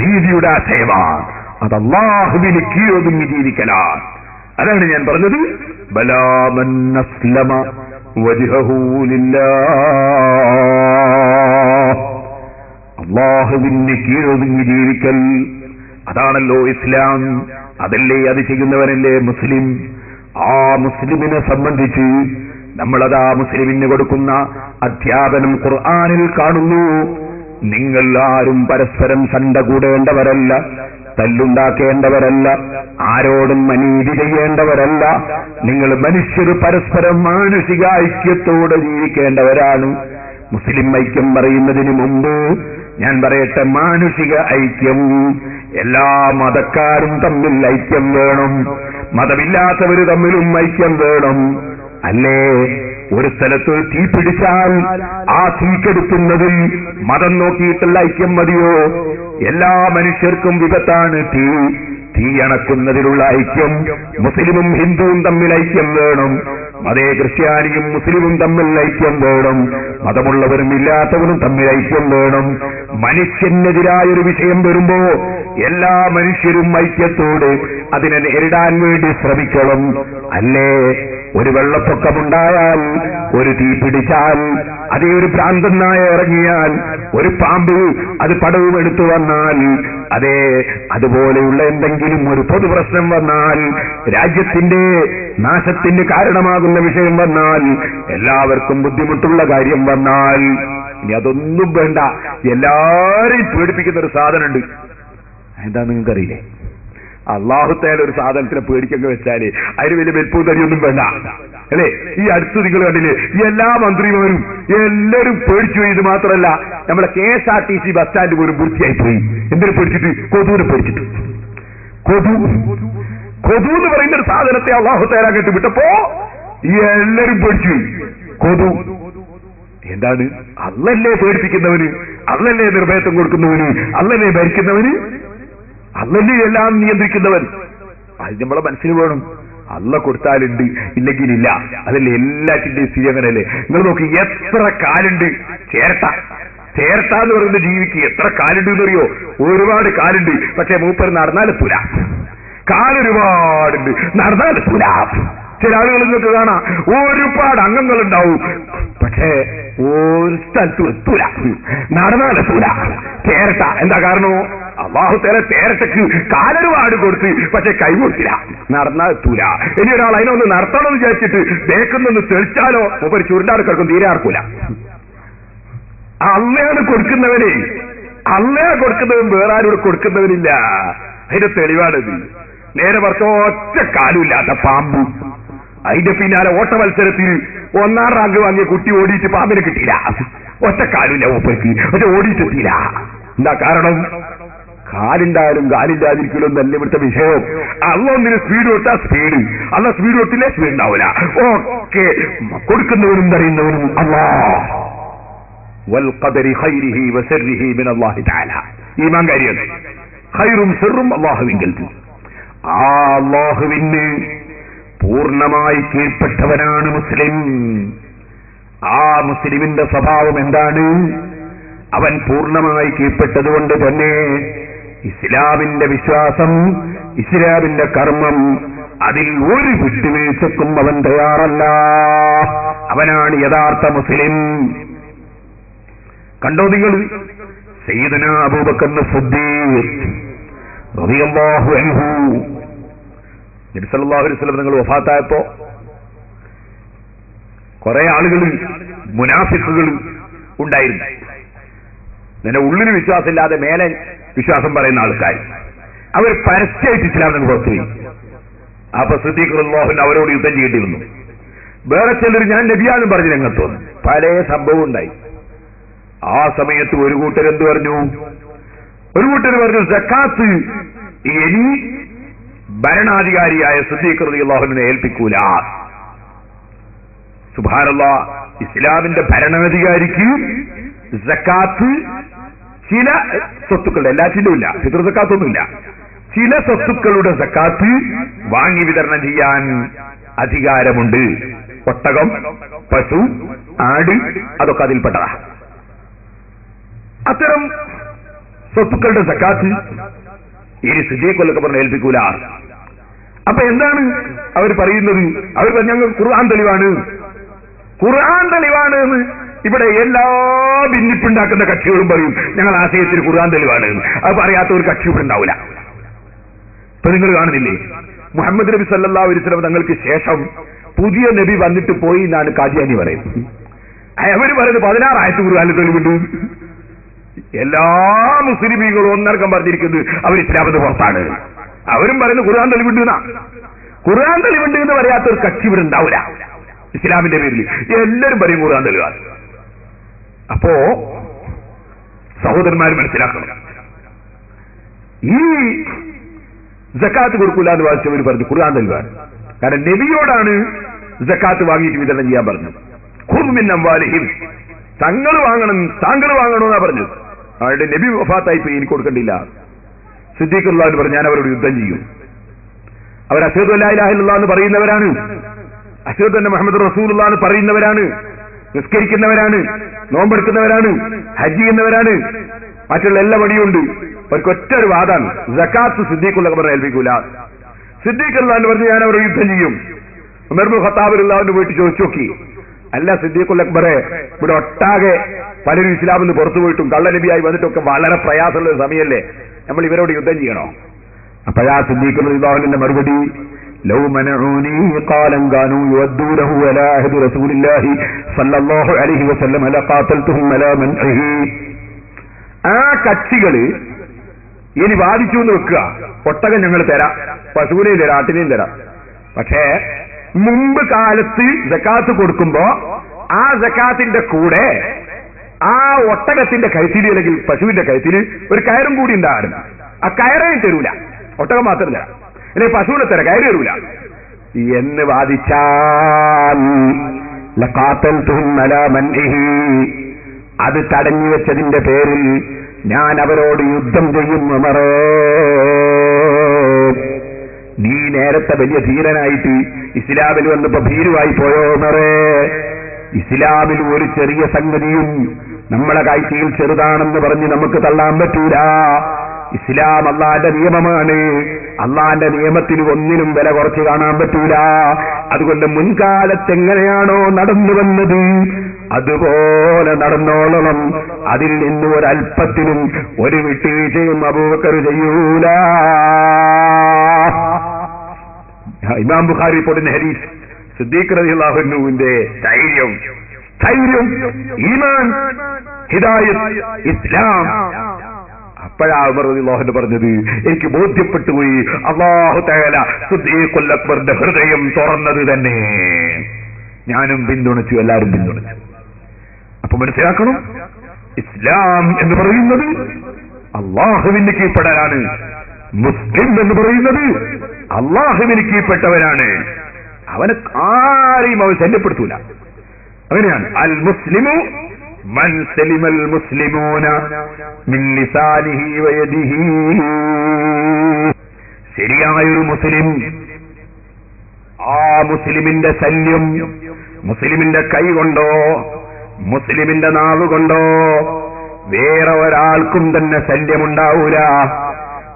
നീതിയുടെ ആശയമാണ്. അത് അല്ലാഹുവിന് കീഴൊതുങ്ങി ജീവിക്കലാണ്. അതാണ് ഞാൻ പറഞ്ഞത്, ബലാ മൻ അസ്ലമ വജ്ഹഹു ലില്ലാഹ്. അല്ലാഹുവിന് കീഴൊതുങ്ങി ജീവിക്കൽ, അതാണല്ലോ ഇസ്ലാം. അതല്ലേ അത് ചെയ്യുന്നവനല്ലേ മുസ്ലിം. ആ മുസ്ലിമിനെ സംബന്ധിച്ച് നമ്മളതാ മുസ്ലിമിന് കൊടുക്കുന്ന അധ്യാപനം ഖുർആനിൽ കാണുന്നു. നിങ്ങൾ ആരും പരസ്പരം സണ്ട കൂടേണ്ടവരല്ല, തല്ലുണ്ടാക്കേണ്ടവരല്ല, ആരോടും അനീതി ചെയ്യേണ്ടവരല്ല. നിങ്ങൾ മനുഷ്യർ പരസ്പരം മാനുഷിക ഐക്യത്തോടെ ജീവിക്കേണ്ടവരാണ്. മുസ്ലിം ഐക്യം പറയുന്നതിന് മുമ്പ് ഞാൻ പറയട്ടെ, മാനുഷിക ഐക്യം. എല്ലാ മതക്കാരും തമ്മിൽ ഐക്യം വേണം, മതമില്ലാത്തവർ തമ്മിലും ഐക്യം വേണം. അല്ലേ? ഒരു സ്ഥലത്ത് തീ പിടിച്ചാൽ ആ തീക്കെടുക്കുന്നതിൽ മതം നോക്കിയിട്ടുള്ള ഐക്യം മതിയോ? എല്ലാ മനുഷ്യർക്കും വിപത്താണ് തീ. തീയണക്കുന്നതിലുള്ള ഐക്യം മുസ്ലിമും ഹിന്ദുവും തമ്മിൽ ഐക്യം വേണം. അതേ ക്രിസ്ത്യാനിയും മുസ്ലിമും തമ്മിൽ ഐക്യം വേണം. മതമുള്ളവരും ഇല്ലാത്തവരും തമ്മിൽ ഐക്യം വേണം. മനുഷ്യനെതിരായൊരു വിഷയം വരുമ്പോ എല്ലാ മനുഷ്യരും ഐക്യത്തോട് അതിനെ നേരിടാൻ വേണ്ടി ശ്രമിക്കണം. അല്ലേ? ഒരു വെള്ളപ്പൊക്കമുണ്ടായാൽ, ഒരു തീ പിടിച്ചാൽ, അതേ ഒരു ഭ്രാന്തൻ നായ ഇറങ്ങിയാൽ, ഒരു പാമ്പ് അത് പടവും എടുത്തു വന്നാൽ, അതേ അതുപോലെയുള്ള എന്തെങ്കിലും ഒരു പൊതുപ്രശ്നം വന്നാൽ, രാജ്യത്തിന്റെ നാശത്തിന് കാരണമാകുന്ന വിഷയം വന്നാൽ, എല്ലാവർക്കും ബുദ്ധിമുട്ടുള്ള കാര്യം വന്നാൽ, ഇനി അതൊന്നും വേണ്ട, എല്ലാരെയും പേടിപ്പിക്കുന്ന ഒരു സാധനമുണ്ട്. എന്താ നിങ്ങൾക്കറിയില്ലേ? അള്ളാഹുത്തേല ഒരു സാധനത്തിനെ പേടിക്കൊക്കെ വെച്ചാല് അതിന് വലിയ വെൽപ്പും തടിയൊന്നും വേണ്ട അല്ലേ? ഈ അടുത്ത് നിങ്ങൾ കണ്ടില്ലേ, എല്ലാ മന്ത്രിമാരും എല്ലാവരും പേടിച്ചു പോയി. ഇത് മാത്രമല്ല, നമ്മളെ KSRTC ബസ് സ്റ്റാൻഡ് പോലും വൃത്തിയായി പോയി. എന്തിനു പേടിച്ചിട്ട്? കൊതുവിനെ പേടിച്ചിട്ട്. കൊതു എന്ന് പറയുന്ന ഒരു സാധനത്തെ അള്ളാഹുത്തേല കേട്ട് വിട്ടപ്പോ എല്ലാവരും പേടിച്ചു പോയി. കൊതു എന്താണ്? അള്ളല്ലേ പേടിപ്പിക്കുന്നവന്, അള്ളല്ലേ നിർഭയത്വം കൊടുക്കുന്നവന്, അള്ളല്ലേ ഭരിക്കുന്നവന്, അള്ളല്ലേ എല്ലാം നിയന്ത്രിക്കുന്നവൻ. അത് നമ്മളെ മനസ്സിൽ വേണം. അള്ള കൊടുത്താലുണ്ട്, ഇല്ലെങ്കിലില്ല. അതല്ലേ എല്ലാറ്റിന്റെയും സ്ഥിതി അങ്ങനെയല്ലേ? നിങ്ങൾ നോക്കി, എത്ര കാലുണ്ട് ചേർത്ത എന്ന് പറയുന്ന ജീവിക്ക് എത്ര കാലുണ്ട് എന്നറിയോ? ഒരുപാട് കാലുണ്ട്. പക്ഷെ മൂപ്പർ നടന്നാലെത്തൂല. കാലൊരുപാടുണ്ട്, നടന്നാലെത്തൂല. ചില ആളുകൾ നിങ്ങൾക്ക് കാണാം, ഒരുപാട് അംഗങ്ങളുണ്ടാവും, പക്ഷേ ഒരു സ്ഥലത്തും എത്തൂല, നടന്നാലെത്തൂല. ചേരട്ട എന്താ കാരണോ? അള്ളാഹുത്തേല തേരട്ടക്ക് കാലൊരുപാട് കൊടുത്ത്, പക്ഷെ കൈ കൊടുത്തില്ല, നടന്നാൽ എത്തൂല. ഇനി ഒരാൾ അതിനൊന്ന് നടത്തണമെന്ന് വിചാരിച്ചിട്ട് ബേക്കുന്നൊന്ന് തെളിച്ചാലോ ഒരു ചുരുണ്ടാട് കിടക്കും, തീരെ ആർക്കൂല. അള്ളയാണ് കൊടുക്കുന്നവനെ, അള്ളയാ കൊടുക്കുന്നവൻ വേറെ ആരോട് കൊടുക്കുന്നവനില്ല. അതിന്റെ തെളിവാണിത്. നേരെ മറിച്ച് ഒറ്റ കാലുമില്ലാത്ത പാമ്പ്, അതിന്റെ പിന്നാലെ ഓട്ട മത്സരത്തിൽ 1ാം റാങ്ക് വാങ്ങിയ കുട്ടി ഓടിയിട്ട് പാമ്പിനെ കിട്ടിയില്ല. ഒറ്റ കാലുമില്ല മൂപ്പർക്ക്, പക്ഷെ ഓടിയിട്ടെത്തിയില്ല. എന്താ കാരണം? കാലുണ്ടായാലും കാലില്ലാതിരിക്കലും നല്ല ഇവിടുത്തെ വിഷയം. അള്ള ഒന്നിന് സ്പീഡ് കൊടുത്താൽ സ്പീഡ്, അള്ള സ്പീഡ് കൊടുത്തില്ലേ സ്പീഡ് ഉണ്ടാവില്ല. ഓക്കെ, കൊടുക്കുന്നവനും തരുന്നവനും അല്ലാഹ്. വൽഖദരി ഖൈരിഹി വശർരിഹി മിനല്ലാഹി തആല. ഈമാൻ കാര്യം ഖൈറും ശർറും അല്ലാഹുവിങ്കൽ. ആ അല്ലാഹുവിന് പൂർണ്ണമായി കീഴ്പ്പെട്ടവനാണ് മുസ്ലിം. ആ മുസ്ലിമിന്റെ സ്വഭാവം എന്താണ്? അവൻ പൂർണ്ണമായി കീഴ്പ്പെട്ടതുകൊണ്ട് തന്നെ ഇസ്ലാമിന്റെ വിശ്വാസം, ഇസ്ലാമിന്റെ കർമ്മം, അതിൽ ഒരു വിട്ടുവീഴ്ചക്കും അവൻ തയ്യാറല്ല. അവനാണ് യഥാർത്ഥ മുസ്ലിം. കണ്ടോ നിങ്ങൾ? സയ്യിദുനാ അബൂബക്കർ സിദ്ദീഖ് റളിയല്ലാഹു അൻഹു, നബി സല്ലല്ലാഹു അലൈഹി വസല്ലം നിങ്ങൾ വഫാത്തായപ്പോ കുറെ ആളുകൾ, മുനാഫിഖുകൾ ഉണ്ടായിരുന്നു. നിന്റെ ഉള്ളിന് വിശ്വാസമില്ലാതെ മേലെ വിശ്വാസം പറയുന്ന ആൾക്കാർ, അവർ പരസ്യമായിട്ട് ഇസ്ലാമിന് പുറത്തുപോയി. അപ്പൊ സിദ്ദീഖ് റളിയല്ലാഹു അൻഹു അവരോട് യുദ്ധം ചെയ്യേണ്ടി വന്നു. വേറെ ചിലർ ഞാൻ നബിയാണെന്ന് പറഞ്ഞ് രംഗത്ത് വന്നു. പല സംഭവം ഉണ്ടായി. ആ സമയത്ത് ഒരു കൂട്ടർ എന്ത് പറഞ്ഞു? ഒരു കൂട്ടർ പറഞ്ഞു, സക്കാത്ത് ഇനി ഭരണാധികാരിയായ സിദ്ദീഖ് റളിയല്ലാഹു അൻഹുവിനെ ഏൽപ്പിക്കൂല. സുബ്ഹാനല്ലാഹ്, ഇസ്ലാമിന്റെ ഭരണാധികാരിക്ക് സക്കാത്ത് ചില സ്വത്തുക്കളുടെ, എല്ലാറ്റിലും ഇല്ല, ഫിത്ർ സക്കാത്തൊന്നുമില്ല, ചില സ്വത്തുക്കളുടെ സക്കാത്ത് വാങ്ങി വിതരണം ചെയ്യാൻ അധികാരമുണ്ട്. ഒട്ടകം, പശു, ആട്, അതൊക്കെ അതിൽപ്പെട്ടതാ. അത്തരം സ്വത്തുക്കളുടെ സക്കാത്ത് ഇനി സിദ്ദീഖ് പറഞ്ഞ് ഏൽപ്പിക്കൂല. അപ്പൊ എന്താണ് അവർ പറയുന്നത്? അവർ പറഞ്ഞു, ഞങ്ങൾ ഖുർആൻ തെളിവാണ്, ഖുർആൻ തെളിവാണ് എന്ന്. ഇവിടെ എല്ലാ ഭിന്നിപ്പുണ്ടാക്കുന്ന കക്ഷികളും പറയും ഞങ്ങൾ ആശയത്തിന് ഖുർആൻ തെളിവാണ്. അത് പറയാത്ത ഒരു കക്ഷി ഇവിടെ ഉണ്ടാവില്ല. ഇപ്പൊ നിങ്ങൾ കാണുന്നില്ലേ, മുഹമ്മദ് നബി സല്ലല്ലാഹു അലൈഹി വസല്ലം തങ്ങൾക്ക് ശേഷം പുതിയ നബി വന്നിട്ട് പോയി എന്നാണ് ഖാദിയാനി പറയുന്നത്. അവർ പറയുന്നത് 16 ആയത്ത് ഖുർആനിൽ തെളിവുണ്ട്. എല്ലാ മുസ്ലിമീങ്ങളും ഒന്നടക്കം പറഞ്ഞിരിക്കുന്നത് അവർ ഇസ്ലാമിന്റെ പുറത്താണ്. അവരും പറയുന്നത് ഖുർആൻ തെളിവുണ്ട് എന്നാ. ഖുർആൻ തെളിവുണ്ട് എന്ന് പറയാത്തൊരു കക്ഷി ഇവിടെ ഉണ്ടാവില്ല ഇസ്ലാമിന്റെ പേരിൽ. എല്ലാവരും പറയും ഖുർആൻ തെളിവാണ്. അപ്പോ സഹോദരന്മാർ മനസ്സിലാക്കണം, ഈ സക്കാത്ത് കൊടുക്കൂല എന്ന് വാദിച്ചവർ പറഞ്ഞു ഖുർആൻ തെളിവാണ്. കാരണം നബിയോടാണ് സക്കാത്ത് വാങ്ങിയിട്ട് വിതരണം ചെയ്യാൻ പറഞ്ഞത്. ഖുദ് മിൻ അംവാലിഹിം, തങ്ങൾ വാങ്ങണം, താങ്കൾ വാങ്ങണമെന്നാ പറഞ്ഞത്. അവരുടെ നബി വഫാത്തായി പോയി, എനിക്ക് കൊടുക്കണ്ടില്ല. സിദ്ദീഖ് റളിയല്ലാഹു അൻഹു പറഞ്ഞു, ഞാൻ അവരോട് യുദ്ധം ചെയ്യും. അവർ അശ്ഹദു അല്ലാ ഇലാഹ ഇല്ലല്ലാഹ് എന്ന് പറയുന്നവരാണ്, അശ്ഹദു അന്ന മുഹമ്മദ് റസൂലുള്ളാഹ് എന്ന് പറയുന്നവരാണ്, നിസ്കരിക്കുന്നവരാണ്, നോമ്പെടുക്കുന്നവരാണ്, ഹജ്ജ് ചെയ്യുന്നവരാണ്, മറ്റുള്ള എല്ലാ വഴിയുണ്ട്. അവർക്ക് ഒറ്റ ഒരു വാദാണ്, സക്കാത്ത് സിദ്ദീഖ് റളിയല്ലാഹു അൻഹു ഏൽപ്പിക്കൂല. സിദ്ദീഖ് റളിയല്ലാഹു അൻഹു പറഞ്ഞു, ഞാൻ അവരോട് യുദ്ധം ചെയ്യും. ഉമർ ഇബ്നു ഖത്താബ് റളിയല്ലാഹു പോയിട്ട് ചോദിച്ചു നോക്കി, അല്ല സിദ്ദീഖുൽ അക്ബറെ, ഇവിടെ ഒട്ടാകെ പലരും ഇസ്ലാമിൽ നിന്ന് പുറത്തു പോയിട്ടും കള്ളനബിയായി വന്നിട്ടൊക്കെ വളരെ പ്രയാസമുള്ള ഒരു സമയമല്ലേ, നമ്മൾ ഇവരോട് യുദ്ധം ചെയ്യണോ? അപ്പോഴാ സിദ്ദീഖ് റളിയല്ലാഹുവിന്റെ മറുപടി, ലൗ മനഊനി ഖാലൻ കാനൂ യുദ്ദൂനഹു അലാ അഹദി റസൂലില്ലാഹി സ്വല്ലല്ലാഹു അലൈഹി വസല്ലം ലഖാതൽതുഹും അലാ മൻഇഹി. ആ കക്ഷികള് ഇനി വാദിച്ചു എന്ന് വെക്കുക, ഒട്ടകം ഞങ്ങൾ തരാം, പശുവിനെയും തരാം, ആട്ടിനെയും തരാം. പക്ഷേ മുമ്പ് കാലത്ത് സക്കാത്ത് കൊടുക്കുമ്പോ ആ സക്കാത്തിന്റെ കൂടെ ആ ഒട്ടകത്തിന്റെ കഴുത്തിൽ അല്ലെങ്കിൽ പശുവിന്റെ കഴുത്തിൽ ഒരു കയറും കൂടി ഉണ്ടായിരുന്നു. ആ കയറേയും തരൂല, ഒട്ടകം മാത്രം തരാം, അല്ലെങ്കിൽ പശുവിനെ തരാം, കയറി തരൂല എന്ന് വാദിച്ചാൽ ലഖാതൽതുഹും അലാ മൻഇഹി, അത് തടഞ്ഞു വെച്ചതിന്റെ പേരിൽ ഞാൻ അവരോട് യുദ്ധം ചെയ്യും ഉമറേ. നീ നേരത്തെ വലിയ ധീരനായിട്ട് ഇസ്ലാമിൽ വന്നപ്പോ ഭീരുവായി പോയോ ഉമറേ? ഇസ്ലാമിൽ ഒരു ചെറിയ സംഗതിയും നമ്മളെ കാഴ്ചയിൽ ചെറുതാണെന്ന് പറഞ്ഞ് നമുക്ക് തള്ളാൻ പറ്റൂല. ഇസ്ലാം അള്ളാന്റെ നിയമമാണ്. അള്ളാന്റെ നിയമത്തിന് ഒന്നിനും വില കുറച്ച് കാണാൻ പറ്റൂല. അതുകൊണ്ട് മുൻകാലത്ത് എങ്ങനെയാണോ നടന്നു വന്നത് അതുപോലെ നടന്നോളണം. അതിൽ നിന്ന് ഒരല്പത്തിനും ഒരു വിട്ടുവീഴ്ചയും അബൂബക്കർ ചെയ്യൂല. ഇമാം ബുഖാരി റിപ്പോർട്ടിന്റെ ഹദീസ്, സിദ്ദീഖ് റളിയല്ലാഹു അൻഹുവിന്റെ ധൈര്യം, ഈമാൻ, ഹിദായത്ത്, ഇസ്ലാം. അപ്പോഴാ ഉമർ റളിയല്ലാഹു അൻഹു പറഞ്ഞത്, എനിക്ക് ബോധ്യപ്പെട്ടു പോയി അല്ലാഹു തആല സിദ്ദീഖുൽ അക്ബറിന്റെ ഹൃദയം തുറന്നത് തന്നെ. ഞാനും പിന്തുണച്ചു, എല്ലാവരും പിന്തുണച്ചു. അപ്പൊ മനസ്സിലാക്കണം, ഇസ്ലാം എന്ന് പറയുന്നത് അള്ളാഹുവിന് കീഴ്പ്പെടാനാണ്. മുസ്ലിം എന്ന് പറയുന്നത് അള്ളാഹുവിന് കീഴ്പ്പെട്ടവനാണ്. അവനെ ആരെയും അവൻ ശല്യപ്പെടുത്തൂല. അങ്ങനെയാണ് അൽ മുസ്ലിമു മൻ സലിമൽ മുസ്ലിമൂന മിൻ ലിസാനിഹി വയദിഹി. ശരിയായൊരു മുസ്ലിം, ആ മുസ്ലിമിന്റെ ശല്യം മുസ്ലിമിന്റെ കൈ കൊണ്ടോ മുസ്ലിമിന്റെ നാവ് കൊണ്ടോ വേറെ ഒരാൾക്കും തന്നെ ശല്യമുണ്ടാവൂല.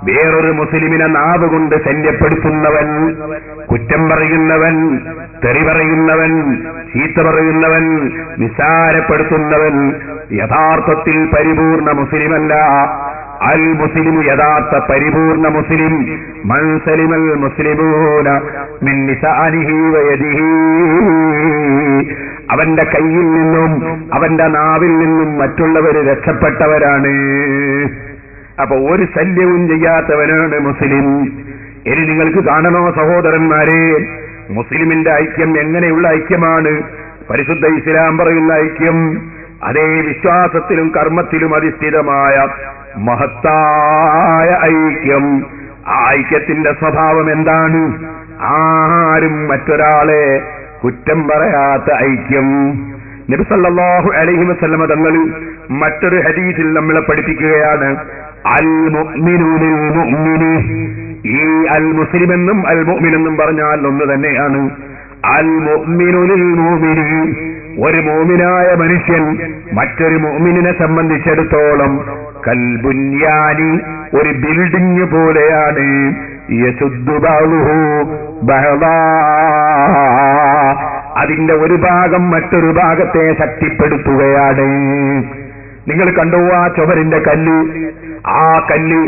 വേറൊരു മുസ്ലിമിനെ നാവ് കൊണ്ട് ശല്യപ്പെടുത്തുന്നവൻ, കുറ്റം പറയുന്നവൻ, തെറി പറയുന്നവൻ, ചീത്ത പറയുന്നവൻ, നിസാരപ്പെടുത്തുന്നവൻ യഥാർത്ഥത്തിൽ പരിപൂർണ മുസ്ലിമല്ല. അൽ മുസ്ലിം, യഥാർത്ഥ പരിപൂർണ മുസ്ലിം, മൻ സലിമൽ മുസ്ലിമൂന മിൻ ലിസാനിഹി വയദിഹി. അവന്റെ കയ്യിൽ നിന്നും അവന്റെ നാവിൽ നിന്നും മറ്റുള്ളവർ രക്ഷപ്പെട്ടവരാണ്. അപ്പൊ ഒരു ശല്യവും ചെയ്യാത്തവനാണ് മുസ്ലിം. ഇനി നിങ്ങൾക്ക് കാണണോ സഹോദരന്മാരെ, മുസ്ലിമിന്റെ ഐക്യം എങ്ങനെയുള്ള ഐക്യമാണ്? പരിശുദ്ധ ഇസ്ലാം പറയുന്ന ഐക്യം, അതേ വിശ്വാസത്തിലും കർമ്മത്തിലും അധിഷ്ഠിതമായ മഹത്തായ ഐക്യം. ആ ഐക്യത്തിന്റെ സ്വഭാവം എന്താണ്? ആരും മറ്റൊരാളെ കുറ്റം പറയാത്ത ഐക്യം. നബി സല്ലല്ലാഹു അലൈഹി വസല്ലം തങ്ങൾ മറ്റൊരു ഹദീസിൽ നമ്മളെ പഠിപ്പിക്കുകയാണ്, അൽ മുഅ്മിനുൽ മുഅ്മിനി. ഈ അൽ മുസ്ലിം എന്നും അൽ മുഅ്മിൻ എന്നും പറഞ്ഞാൽ ഒന്ന് തന്നെയാണ്. അൽ മുഅ്മിനുൽ മുഅ്മിനി, ഒരു മുഅ്മിനായ മനുഷ്യൻ മറ്റൊരു മുഅ്മിനിനെ സംബന്ധിച്ചിടത്തോളം കൽ ബുൻയാനി, ഒരു ബിൽഡിംഗ് പോലെയാണ്. യസുദ്ദു ബഅ്ദുഹു ബഅ്ദാ, അതിന്റെ ഒരു ഭാഗം മറ്റൊരു ഭാഗത്തെ ശക്തിപ്പെടുത്തുകയാണ്. നിങ്ങൾ കണ്ടു ആ ചുവരിന്റെ കല്ല്, ആ കല്ല്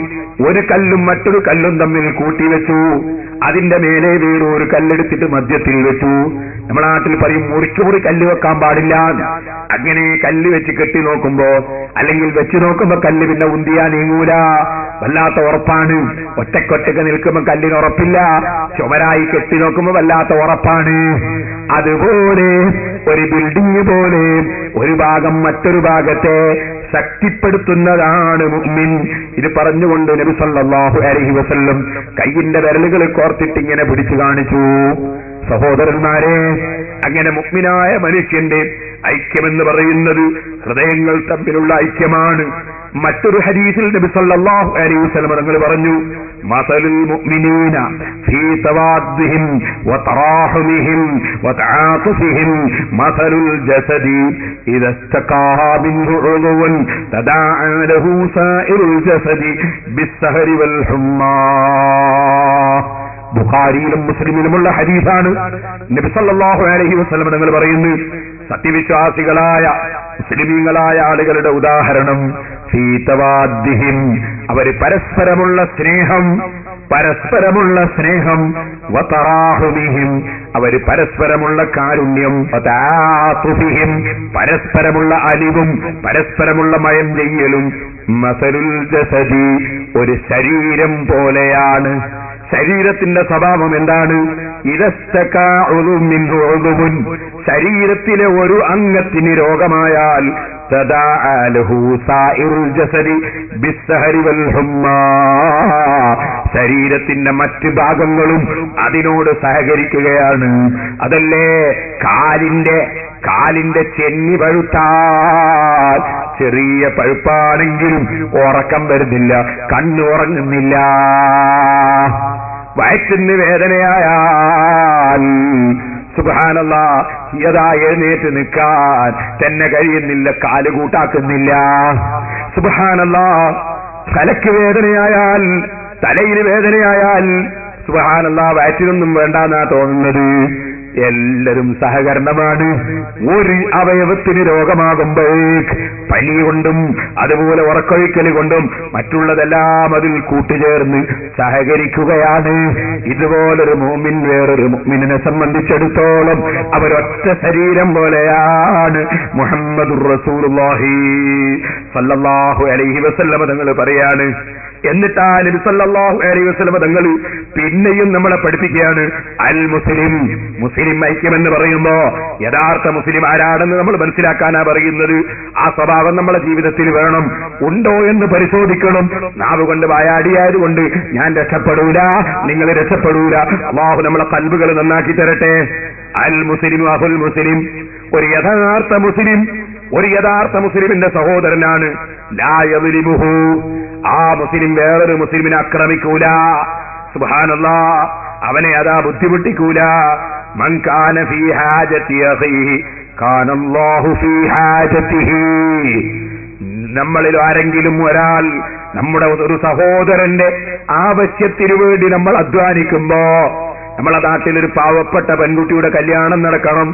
ഒരു കല്ലും മറ്റൊരു കല്ലും തമ്മിൽ കൂട്ടിവെച്ചു. അതിന്റെ മേലെ വീട് ഒരു കല്ലെടുത്തിട്ട് മധ്യത്തിൽ വെച്ചു. നമ്മുടെ നാട്ടിൽ പറയും മുറി കല്ല് വെക്കാൻ പാടില്ല. അങ്ങനെ കല്ല് വെച്ച് കെട്ടി നോക്കുമ്പോ അല്ലെങ്കിൽ വെച്ച് നോക്കുമ്പോ കല്ല് പിന്നെ ഉന്തിയാ നീങ്ങൂല, വല്ലാത്ത ഉറപ്പാണ്. ഒറ്റക്കൊറ്റക്ക് നിൽക്കുമ്പോ കല്ലിന് ഉറപ്പില്ല. ചുമരായി കെട്ടി നോക്കുമ്പോ വല്ലാത്ത ഉറപ്പാണ്. അതുപോലെ ഒരു ബിൽഡിംഗ് പോലെ ഒരു ഭാഗം മറ്റൊരു ഭാഗത്തെ ശക്തിപ്പെടുത്തുന്നതാണ് മുഅ്മിൻ. ഇത് പറഞ്ഞുകൊണ്ട് നബി സല്ലല്ലാഹു അലൈഹി വസല്ലം കയ്യിന്റെ വിരലുകൾ കോർത്തിട്ട് ഇങ്ങനെ പിടിച്ചു കാണിച്ചു. സഹോദരന്മാരെ, അങ്ങനെ മുഅ്മിനായ മനുഷ്യന്റെ ഐക്യമെന്ന് പറയുന്നത് ഹൃദയങ്ങൾ തമ്മിലുള്ള ഐക്യമാണ്. മറ്റൊരു ഹദീസിൽ നബി സല്ലല്ലാഹു അലൈഹി വസല്ലം തങ്ങൾ പറഞ്ഞു, മസലുൽ മുഅ്മിനീന ഫീ തവാദ്ദിഹിം വതറാഹുമിഹിം വതആതുഫിഹിം മസലുൽ ജസദി ഇദാ ഇസ്തഖാ മിൻഹു ഉദുവൻ തദാഅ ലഹു സായിറുൽ ജസദി ബിസ്സഹരി വൽ ഹുമ്മാ. ബുഖാരിയിലും മുസ്ലിമിലുമുള്ള ഹദീസാണ്. നബി സല്ലല്ലാഹു അലൈഹി വസല്ലം തങ്ങൾ പറയുന്നു, സത്യവിശ്വാസികളായ മുസ്ലിമീങ്ങളായ ആളുകളുടെ ഉദാഹരണം ഫീ തവാദ്ദിഹിം, അവർ പരസ്പരമുള്ള സ്നേഹം വതറാഹുമിഹിം, അവർ പരസ്പരമുള്ള കാരുണ്യം, വതആതുഫിഹിം, പരസ്പരമുള്ള അലിവും പരസ്പരമുള്ള മയം ചെയ്യലും, മസലുൽ ജസദി, ഒരു ശരീരം പോലെയാണ്. ശരീരത്തിന്റെ സ്വഭാവം എന്താണ്? ശരീരത്തിലെ ഒരു അംഗത്തിന് രോഗമായാൽ ശരീരത്തിന്റെ മറ്റ് ഭാഗങ്ങളും അതിനോട് സഹകരിക്കുകയാണ്. അതല്ലേ കാലിന്റെ ചെന്നി പഴുത്താൽ, ചെറിയ പഴുപ്പാണെങ്കിലും ഉറക്കം വരുന്നില്ല, കണ്ണുറങ്ങുന്നില്ല. വയറ്റിന് വേദനയായാൽ സുബ്ഹാനല്ലാഹ്, യഥാ എഴുന്നേറ്റ് നിൽക്കാൻ തന്നെ കഴിയുന്നില്ല, കാല് കൂട്ടാക്കുന്നില്ല. സുബ്ഹാനല്ലാഹ്, തലയ്ക്ക് വേദനയായാൽ, തലയിൽ വേദനയായാൽ സുബ്ഹാനല്ലാഹ് വയറ്റിനൊന്നും വേണ്ടെന്നാ തോന്നുന്നത്. എല്ലാവരും സഹകരണമാണ്. ഒരു അവയവത്തിന് രോഗമാകുമ്പോഴേക്ക് പനി കൊണ്ടും അതുപോലെ ഉറക്കൊഴിക്കൽ കൊണ്ടും മറ്റുള്ളതെല്ലാം അതിൽ കൂട്ടുചേർന്ന് സഹകരിക്കുകയാണ്. ഇതുപോലൊരു മുഅ്മിൻ വേറൊരു മുഅ്മിനെ സംബന്ധിച്ചിടത്തോളം അവരൊറ്റ ശരീരം പോലെയാണ്. മുഹമ്മദുർ റസൂലുള്ളാഹി സല്ലല്ലാഹു അലൈഹി വസല്ലം തങ്ങൾ പറയാണ്. എന്നിട്ടാ നബി സല്ലല്ലാഹു അലൈഹി വസല്ലം തങ്ങൾ പിന്നെയും നമ്മളെ പഠിപ്പിക്കുകയാണ്, അൽ മുസ്ലിം, മുസ്ലിം ഐക്യമെന്ന് പറയുമ്പോ യഥാർത്ഥ മുസ്ലിം ആരാണെന്ന് നമ്മൾ മനസ്സിലാക്കാനാ പറയുന്നത്. ആ സ്വഭാവം നമ്മുടെ ജീവിതത്തിൽ വേണം. ഉണ്ടോ എന്ന് പരിശോധിക്കണം. നാവ് കൊണ്ട് വായാടിയായതുകൊണ്ട് ഞാൻ രക്ഷപ്പെടൂല, നിങ്ങൾ രക്ഷപ്പെടൂല. അല്ലാഹു നമ്മളെ ഖൽബുകൾ നന്നാക്കി തരട്ടെ. അൽ മുസ്ലിം അഹുൽ മുസ്ലിം, ഒരു യഥാർത്ഥ മുസ്ലിമിന്റെ സഹോദരനാണ്. ലാ യദ്ലിമുഹു, ആ മുസ്ലിം വേറൊരു മുസ്ലിമിനെ ആക്രമിക്കൂല. സുബ്ഹാനല്ലാഹ്, അവനെ അതാ ബുദ്ധിമുട്ടിക്കൂല. മൻ കാന ഫീ ഹാജതി അഖീഹി കാന അല്ലാഹു ഫീ ഹാജതിഹി. നമ്മളിൽ ആരെങ്കിലും ഒരാൾ നമ്മുടെ ഒരു സഹോദരന്റെ ആവശ്യത്തിനു വേണ്ടി നമ്മൾ അധ്വാനിക്കുമ്പോ, നമ്മളെ നാട്ടിലൊരു പാവപ്പെട്ട പെൺകുട്ടിയുടെ കല്യാണം നടക്കണം.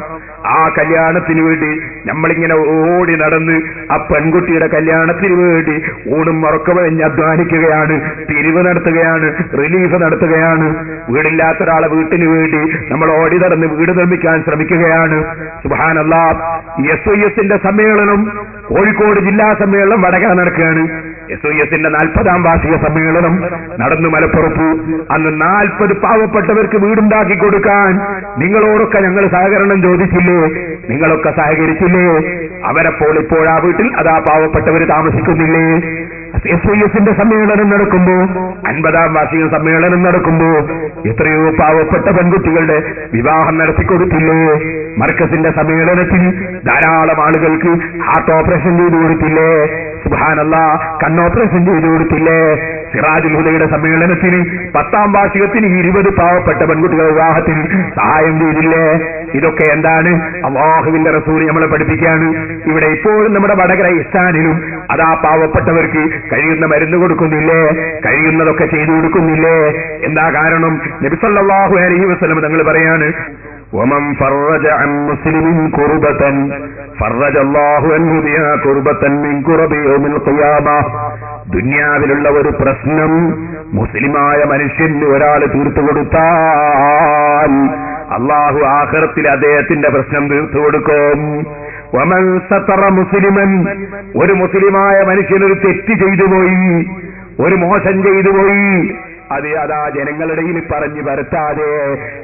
ആ കല്യാണത്തിന് വേണ്ടി നമ്മളിങ്ങനെ ഓടി നടന്ന് ആ പെൺകുട്ടിയുടെ കല്യാണത്തിന് വേണ്ടി ഊണും ഉറക്കമഴിഞ്ഞ് അധ്വാനിക്കുകയാണ്, പിരിവ് നടത്തുകയാണ്, റിലീഫ് നടത്തുകയാണ്. വീടില്ലാത്തൊരാളെ വീട്ടിന് വേണ്ടി നമ്മൾ ഓടി നടന്ന് വീട് നിർമ്മിക്കാൻ ശ്രമിക്കുകയാണ്. സുബ്ഹാനല്ലാഹ്, SOSന്റെ സമ്മേളനം, കോഴിക്കോട് ജില്ലാ സമ്മേളനം വടകര നടക്കുകയാണ്. SOSന്റെ 40ാം വാർഷിക സമ്മേളനം നടന്നു മലപ്പുറത്ത്. അന്ന് 40 പാവപ്പെട്ടവർക്ക് വീടുണ്ടാക്കി കൊടുക്കാൻ നിങ്ങളോടൊക്കെ ഞങ്ങൾ സഹകരണം ചോദിച്ചില്ലേ? നിങ്ങളൊക്കെ സഹകരിച്ചില്ലേ? അവരെപ്പോൾ ഇപ്പോൾ ആ വീട്ടിൽ അതാ പാവപ്പെട്ടവർ താമസിക്കുന്നില്ലേ? SOSന്റെ സമ്മേളനം നടക്കുമ്പോ, 50ാം വാർഷിക സമ്മേളനം നടക്കുമ്പോ എത്രയോ പാവപ്പെട്ട പെൺകുട്ടികളുടെ വിവാഹം നടത്തിക്കൊടുത്തില്ലേ? മർക്കസിന്റെ സമ്മേളനത്തിൽ ധാരാളം ആളുകൾക്ക് ഹാർട്ട് ഓപ്പറേഷൻ ചെയ്തു കൊടുത്തില്ലേ? സുബ്ഹാനല്ലാഹ്, കണ്ണോപ്പറേഷൻ ചെയ്തു കൊടുത്തില്ലേ? സിറാജുൽ ഹുദയുടെ സമ്മേളനത്തിന് 10ാം വാർഷികത്തിന് 20 പാവപ്പെട്ട പെൺകുട്ടികളുടെ വിവാഹത്തിൽ സഹായം ചെയ്തില്ലേ? ഇതൊക്കെ എന്താണ്? അല്ലാഹുവിന്റെ റസൂൽ നമ്മളെ പഠിപ്പിക്കുകയാണ്. ഇവിടെ ഇപ്പോഴും നമ്മുടെ വടകര ഇസ്താനിലും അതാ പാവപ്പെട്ടവർക്ക് കഴിയുന്ന മരുന്ന് കൊടുക്കുന്നില്ലേ? കഴിയുന്നതൊക്കെ ചെയ്തു കൊടുക്കുന്നില്ലേ? എന്താ കാരണം? നബി സല്ലല്ലാഹു അലൈഹി വസല്ലം തങ്ങൾ പറയാണ്, വമൻ ഫറജ അൻ മുസ്ലിമിൻ കുർബതൻ ഫറജ അല്ലാഹു അൻഹു ബിഹാ കുർബതൻ മിൻ കുറബി യൗമിൽ ഖിയാമ. ദുനിയാവിലുള്ള ഒരു പ്രശ്നം മുസ്ലിമായ മനുഷ്യന് ഒരാൾ തീർത്തു കൊടുത്താൽ അല്ലാഹു ആഖിറത്തിൽ അദ്ദേഹത്തിന്റെ പ്രശ്നം തീർത്തു കൊടുക്കും. വമൻ സതറ മുസ്ലിമൻ, ഒരു മുസ്ലിമായ മനുഷ്യനൊരു തെറ്റ് ചെയ്തു പോയി, ഒരു മോശം ചെയ്തു പോയി, അതാ ജനങ്ങളിടയിൽ പറഞ്ഞു വരുത്താതെ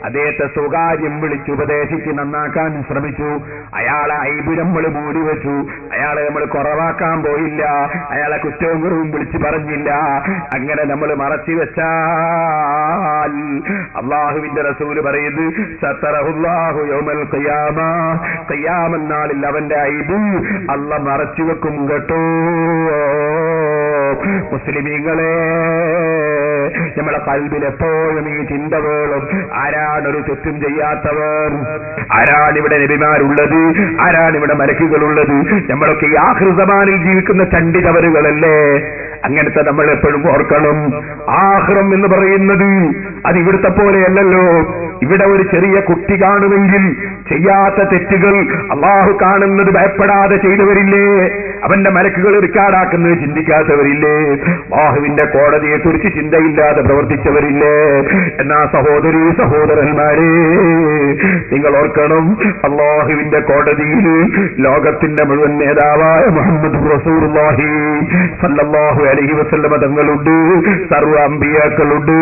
അദ്ദേഹത്തെ സ്വകാര്യം വിളിച്ചുപദേശിച്ച് നന്നാക്കാൻ ശ്രമിച്ചു. അയാളെ ഐബ് നമ്മൾ മൂടി വെച്ചു, അയാളെ നമ്മൾ കുറവാക്കാൻ പോയില്ല, അയാളെ കുറ്റവും കുറവും വിളിച്ചു പറഞ്ഞില്ല. അങ്ങനെ നമ്മൾ മറച്ചു വെച്ചാൽ അല്ലാഹുവിന്റെ റസൂല് പറയുന്നത്, സതറഹുല്ലാഹു യൗമൽ ഖിയാമ, ഖിയാമത്ത് നാളിൽ അവന്റെ ഐബ് അല്ലാഹ് മറച്ചു വെക്കും കേട്ടോ. മുസ്ലിമീങ്ങളെ, നമ്മളെ കൽബിൽ എപ്പോഴും ഈ ചിന്ത വേണം. ആരാണൊരു തെറ്റും ചെയ്യാത്തവർ? ആരാണിവിടെ നബിമാരുള്ളത്? ആരാണിവിടെ മലക്കുകളുള്ളത്? നമ്മളൊക്കെ ഈ ആഖിറുസമാനിൽ ജീവിക്കുന്ന ചണ്ടിതവരുകളല്ലേ? അങ്ങനത്തെ നമ്മൾ എപ്പോഴും ഓർക്കണം. ആഖിറം എന്ന് പറയുന്നത് അത് ഇവിടുത്തെ പോലെയല്ലല്ലോ. ഇവിടെ ഒരു ചെറിയ കുട്ടി കാണുമെങ്കിൽ ചെയ്യാത്ത തെറ്റുകൾ അള്ളാഹു കാണുന്നത് ഭയപ്പെടാതെ ചെയ്തവരില്ലേ? അവന്റെ മലക്കുകൾ റിക്കാർഡാക്കുന്നത് ചിന്തിക്കാത്തവരില്ലേ? അള്ളാഹുവിന്റെ കോടതിയെ കുറിച്ച് ചിന്തയില്ലാതെ പ്രവർത്തിച്ചവരില്ലേ? എന്നാ സഹോദരീ സഹോദരന്മാരെ, നിങ്ങൾ ഓർക്കണം, അള്ളാഹുവിന്റെ കോടതിയിൽ ലോകത്തിന്റെ മുഴുവൻ നേതാവായ മുഹമ്മദ് റസൂലുള്ളാഹി സല്ലല്ലാഹു അലൈഹി വസല്ലമ തങ്ങളുണ്ട്, സർവ്വ അമ്പിയാക്കളുണ്ട്,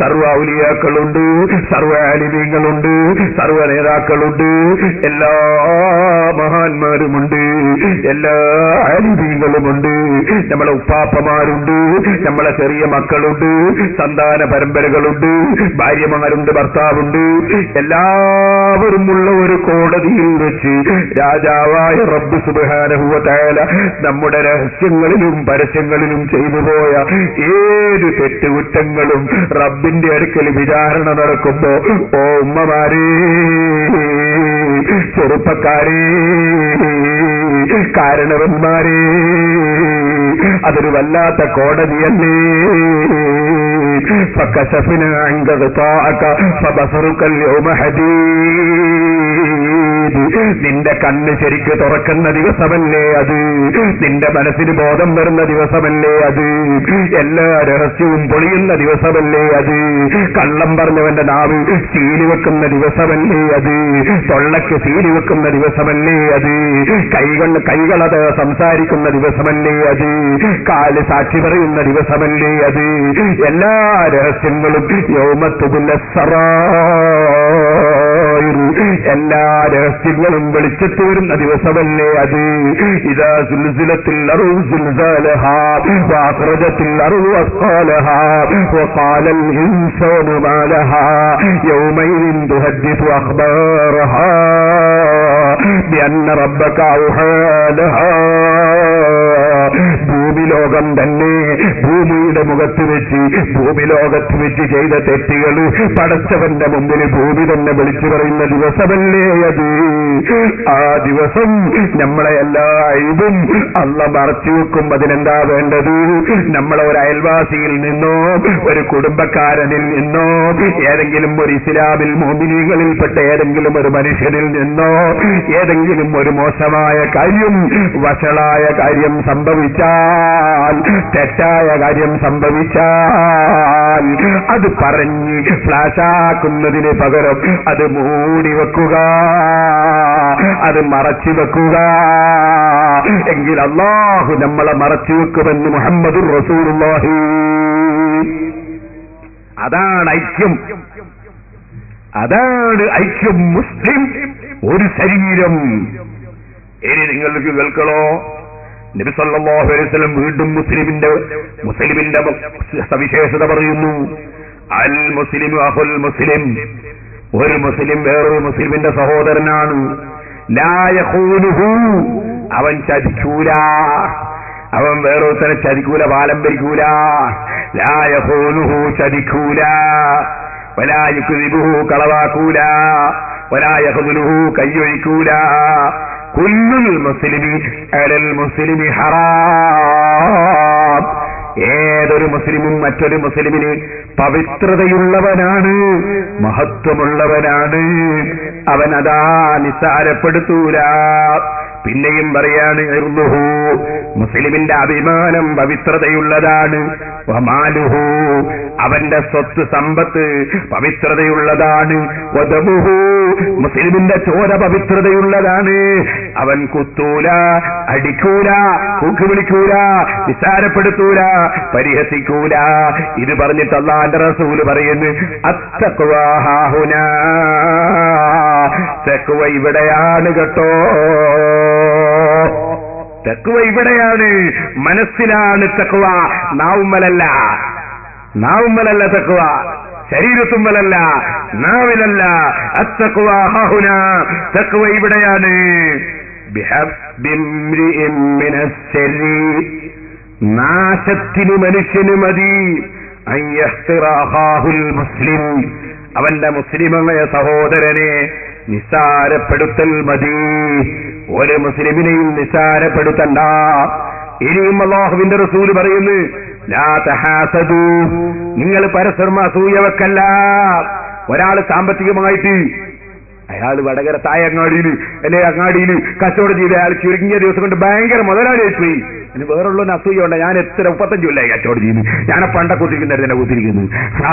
സർവ്വ ഔലിയാക്കളുണ്ട്, സർവ്വ ആലിമീങ്ങളുണ്ട്, സർവ്വ നേതാക്കളുണ്ട്, എല്ലാ മഹാന്മാരുമുണ്ട്, എല്ലാ ആലിമീങ്ങളുമുണ്ട്, നമ്മളെ ഉപ്പാപ്പമാരുണ്ട്, നമ്മളെ ചെറിയ മക്കളുണ്ട്, സന്താന പരമ്പരകളുണ്ട്, ഭാര്യമാരുണ്ട്, ഭർത്താവുണ്ട്. എല്ലാവരുമുള്ള ഒരു കോടതിയിൽ വെച്ച് രാജാവായ റബ്ബ് സുബ്ഹാനഹു വ തആല നമ്മുടെ രഹസ്യങ്ങളിലും പരസ്യങ്ങളിലും ചെയ്തുപോയ ഏത് തെറ്റുകുറ്റങ്ങളും റബ്ബിന്റെ അടുക്കൽ വിചാരണ നടക്കുമ്പോ, ഓ ഉമ്മമാരേ, ചെറുപ്പക്കാരേ, കാരണവന്മാരേ, അതൊരു വല്ലാത്ത കോടതിയല്ലേ? فكشفنا عنك غطاءك فبصرك اليوم حديد. നിന്റെ കണ്ണ് ശരിക്ക് തുറക്കുന്ന ദിവസമല്ലേ അത്? നിന്റെ മനസ്സിന് ബോധം വരുന്ന ദിവസമല്ലേ അത്? എല്ലാ രഹസ്യവും പൊളിയുന്ന ദിവസമല്ലേ അത്? കള്ളം പറഞ്ഞവന്റെ നാവ് സീലി വെക്കുന്ന ദിവസമല്ലേ അത്? തൊള്ളക്ക് സീലി വെക്കുന്ന ദിവസമല്ലേ അത്? കൈകളത് സംസാരിക്കുന്ന ദിവസമല്ലേ അത്? കാല് സാക്ഷി പറയുന്ന ദിവസമല്ലേ അത്? എല്ലാ രഹസ്യങ്ങളും യൗമത്തുബുൽ സറായിർ, എല്ലാ രഹസ്യങ്ങളും വെളിച്ചത്ത് വരുന്ന ദിവസമല്ലേ അത്? ഇദാ സുൽസിലത്തിൽ അർളു സുൽസാലഹാ വഅഖ്റജത്തിൽ അർളു അസ്ഖാലഹാ വഖാലൽ ഇൻസാനു മാ ലഹാ യൗമൈദിൻ തുഹദ്ദിസു അഖ്ബാറഹാ ബിഅന്ന റബ്ബക ഔഹാ ലഹാ. ഭൂമിലോകം തന്നെ, ഭൂമിയുടെ മുഖത്ത് വെച്ച്, ഭൂമിലോകത്ത് വെച്ച് ചെയ്ത തെറ്റുകൾ പടച്ചവന്റെ മുമ്പിൽ ഭൂമി തന്നെ വിളിച്ചു പറയുന്ന ദിവസമല്ലേ അത്? ആ ദിവസം നമ്മളെ എല്ലാ അഴിവും അള്ള മറച്ചു വെക്കും. അതിനെന്താ വേണ്ടത്? നമ്മളെ ഒരു അയൽവാസിയിൽ നിന്നോ ഒരു കുടുംബക്കാരനിൽ നിന്നോ ഏതെങ്കിലും ഒരു ഇസ്ലാമിൽ മുഅ്മിനീങ്ങളിൽപ്പെട്ട ഏതെങ്കിലും ഒരു മനുഷ്യരിൽ നിന്നോ ഏതെങ്കിലും ഒരു മോശമായ കാര്യം, വഷളായ കാര്യം സംഭവിച്ചാൽ, തെറ്റായ കാര്യം സംഭവിച്ചാൽ അത് പറഞ്ഞ് ഫ്ലാഷാക്കുന്നതിന് പകരം അത് മൂടി വെക്കുക, അത് മറച്ചു വെക്കുക. എങ്കിൽ അല്ലാഹു നമ്മളെ മറച്ചു വെക്കുമെന്ന് മുഹമ്മദുർ റസൂലുള്ളാഹി. അതാണ് ഐക്യം, അതാണ് ഐക്യം. മുസ്ലിം ഒരു ശരീരം. ഇനി നിങ്ങൾക്ക് കേൾക്കണോ? നബി സല്ലല്ലാഹു അലൈഹി വസല്ലം വീണ്ടും മുസ്ലിമിന്റെ സവിശേഷത പറയുന്നു. അൽ മുസ്ലിമു അഖുൽ മുസ്ലിം. ഒരു മുസ്ലിം വേറൊരു മുസ്ലിമിന്റെ സഹോദരനാണ്. ലാ യഖൂനുഹു, അവൻ ചതിക്കൂല, അവൻ വേറൊരുത്തനെ ചതിക്കൂല, പാലം ഭരിക്കൂല. ലാ യഖൂനുഹു, ചതിക്കൂല. വലാ യുക്ദിബുഹു, കളവാക്കൂല. വലാ യഖ്ദുലുഹു, കയ്യൊഴിക്കൂല. കുല്ലുൽ മുസ്ലിമി അലൽ മുസ്ലിമി ഹറാം. ഏതൊരു മുസ്ലിമും മറ്റൊരു മുസ്ലിമിന് പവിത്രതയുള്ളവനാണ്, മഹത്വമുള്ളവനാണ്. അവനതാ നിസ്സാരപ്പെടുത്തൂല. പിന്നെയും പറയാണ്, ഇർദുഹു, മുസ്ലിമിന്റെ അഭിമാനം പവിത്രതയുള്ളതാണ്. വമാലുഹു, അവന്റെ സ്വത്ത് സമ്പത്ത് പവിത്രതയുള്ളതാണ്. വദമുഹു, മുസ്ലിമിന്റെ ചോര പവിത്രതയുള്ളതാണ്. അവൻ കുത്തൂല, അടിക്കൂല, കൂക്ക് വിളിക്കൂല, നിസ്സാരപ്പെടുത്തൂല, പരിഹസിക്കൂല. ഇത് പറഞ്ഞിട്ട് അല്ലാഹുവിന്റെ റസൂൽ പറയുന്നു, അത്തഖ്വാ ഹാഹുനാ, തഖ്വ ഇവിടെയാണ് കേട്ടോ. തഖ്വ ഇവിടെയാണ്, മനസ്സിലാണ് തഖ്വ, നാവുമ്മലല്ല. നാവുമ്മലല്ല തഖ്വ, ശരീരത്തുമ്മലല്ല, നാവിലല്ല. അത്തഖ്വ ഹാഹുനാ, തഖ്വ ഇവിടെയാണ്. ബിഹബ്ബിംരിഇൻ മിനശ്ശരി, നാശത്തിന് മനുഷ്യന് മതി മുസ്ലിം, അവന്റെ മുസ്ലിമായ സഹോദരനെ നിസ്സാരപ്പെടുത്തൽ മതി. ഒരു മുസ്ലിമിനെയും നിസ്സാരപ്പെടുത്തണ്ട. ഇനിയും അല്ലാഹുവിന്റെ റസൂൽ പറയുന്നു, ലാ തഹാസദു, നിങ്ങൾ പരസ്പരം അസൂയ വെക്കല്ല. ഒരാൾ സാമ്പത്തികമായിട്ട് അയാൾ വടകര തായങ്ങാടിയിൽ അല്ലെ അങ്ങാടിയിൽ കച്ചവടം ചെയ്ത് അയാൾ ചുരുങ്ങിയ ദിവസം കൊണ്ട് ഭയങ്കര മുതലാളിയായി പോയി. അതിന് വേറുള്ളവന് അസൂയ വേണ്ട. ഞാൻ എത്ര 35 കൊല്ലമായി കച്ചവടം ചെയ്യുന്നു, ഞാൻ പണ്ട കുത്തിരിക്കുന്നതിനെ കുത്തിരിക്കുന്നു.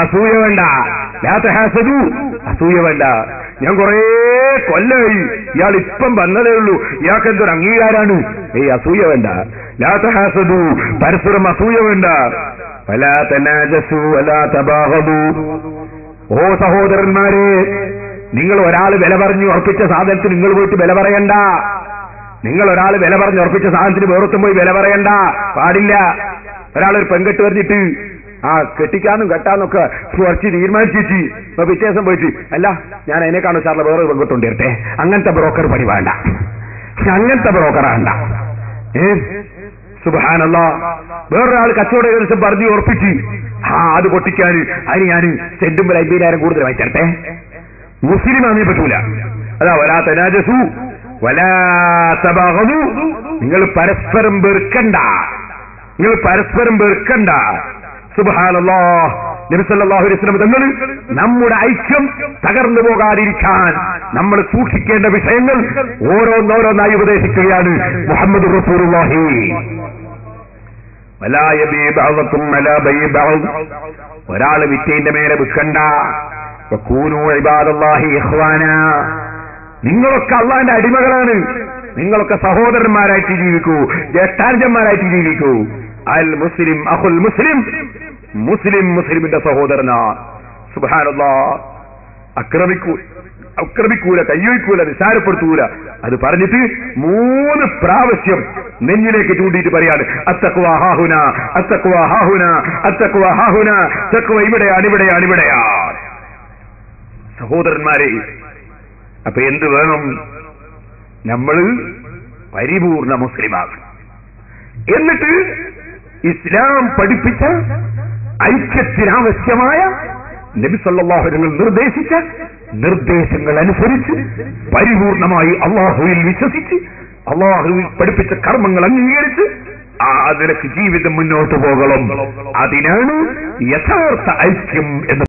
അസൂയ വേണ്ട. ലാ തഹാസദു, അസൂയ വേണ്ട. ഞാൻ കുറേ കൊല്ലമായി, ഇയാൾ ഇപ്പം വന്നതേ ഉള്ളൂ, ഇയാൾക്ക് എന്തൊരു അംഗീകാരാണ്. അസൂയ വേണ്ട. ലാ തഹാസദു, പരസ്പരം അസൂയ വേണ്ട. വലാ തനാജസു വലാ തബാഗദു. ഓ സഹോദരന്മാരെ, നിങ്ങൾ ഒരാൾ വില പറഞ്ഞു ഉറപ്പിച്ച സാധനത്തിന് നിങ്ങൾ പോയിട്ട് വില പറയണ്ട. നിങ്ങൾ ഒരാൾ വില പറഞ്ഞു ഉറപ്പിച്ച സാധനത്തിന് വേറൊത്തും പോയി വില പറയണ്ട, പാടില്ല. ഒരാളൊരു പെൺകെട്ട് പറഞ്ഞിട്ട് കെട്ടിക്കാനും കെട്ടാന്നൊക്കെ കുറച്ച് തീരുമാനിച്ചു, ഇപ്പൊ വ്യത്യാസം പോയിട്ട് അല്ല ഞാൻ അതിനേക്കാണോ സാറിന് വേറെ പെൺകെട്ടുണ്ട് ഇരട്ടെ. അങ്ങനത്തെ ബ്രോക്കർ പണി വേണ്ട, അങ്ങനത്തെ ബ്രോക്കറാണ്ട. സുബ്ഹാനല്ലാഹ്, വേറൊരാൾ കച്ചവട ദിവസം പറഞ്ഞു ഉറപ്പിച്ച് അത് പൊട്ടിക്കാൻ അതിന് ഞാൻ സെന്റും 50,000 കൂടുതൽ വായിച്ചേ. മുസ്ലിം അതിനെ പറ്റൂല. അതാ വലാ തനാജസു വലാ തബാഗദു, നിങ്ങൾ പരസ്പരം വെറുക്കണ്ട, നിങ്ങൾ പരസ്പരം വെറുക്കണ്ട. സുബ്ഹാനല്ലാഹ്, നബി സല്ലല്ലാഹു അലൈഹി വസല്ലം തങ്ങൾ നമ്മുടെ ഐക്യം തകർന്നു പോകാതിരിക്കാൻ നമ്മൾ സൂക്ഷിക്കേണ്ട വിഷയങ്ങൾ ഓരോന്നോരോന്നായി ഉപദേശിക്കുകയാണ് മുഹമ്മദ് റസൂലുള്ളാഹി. വലാ യബീ ബഅദുകും അലാ ബൈഇ ബഅദ്, ഒരാൾ വിറ്റേന്റെ മേലെ വിൽക്കണ്ട. വകൂനൂ ഇബാദല്ലാഹി ഇഖ്വാനാ, നിങ്ങളൊക്കെ അള്ളാന്റെ അടിമകളാണ്, നിങ്ങളൊക്കെ സഹോദരന്മാരായിട്ട് ജീവിക്കൂ, ജ്യേഷ്ഠാനുജന്മാരായിട്ട് ജീവിക്കൂ. അൽ മുസ്ലിം അഖുൽ മുസ്ലിം, മുസ്ലിം മുസ്ലിമിന്റെ സഹോദരനാ. സുബ്ഹാനല്ലാഹ്, അക്രമിക്കൂല, കയ്യൊഴിക്കൂല, നിസാരപ്പെടുത്തൂല. അത് പറഞ്ഞിട്ട് 3 പ്രാവശ്യം നെഞ്ഞിലേക്ക് ചൂണ്ടിയിട്ട് പറയാണ്, അത്തഖ്വ ഹാഹുന, അത്തഖ്വ ഹാഹുന, അത്തഖ്വ ഹാഹുന, തഖ്വ ഇവിടെയാണ്, ഇവിടെയാണ്, ഇവിടെയാണ്. സഹോദരന്മാരെ, അപ്പൊ എന്ത് വേണം? നമ്മൾ പരിപൂർണ മുസ്ലിമാകും. എന്നിട്ട് ഇസ്ലാം പഠിപ്പിച്ച ഐക്യത്തിനാവശ്യമായ നബി സല്ലല്ലാഹു അലൈഹി വസല്ലം നിർദ്ദേശിച്ച നിർദ്ദേശങ്ങൾ അനുസരിച്ച് പരിപൂർണമായി അള്ളാഹുവിൽ വിശ്വസിച്ച് അള്ളാഹുവിൽ പഠിപ്പിച്ച കർമ്മങ്ങൾ അംഗീകരിച്ച് അതിലേക്ക് ജീവിതം മുന്നോട്ട് പോകണം. അതിനാണ് യഥാർത്ഥ ഐക്യം എന്ന്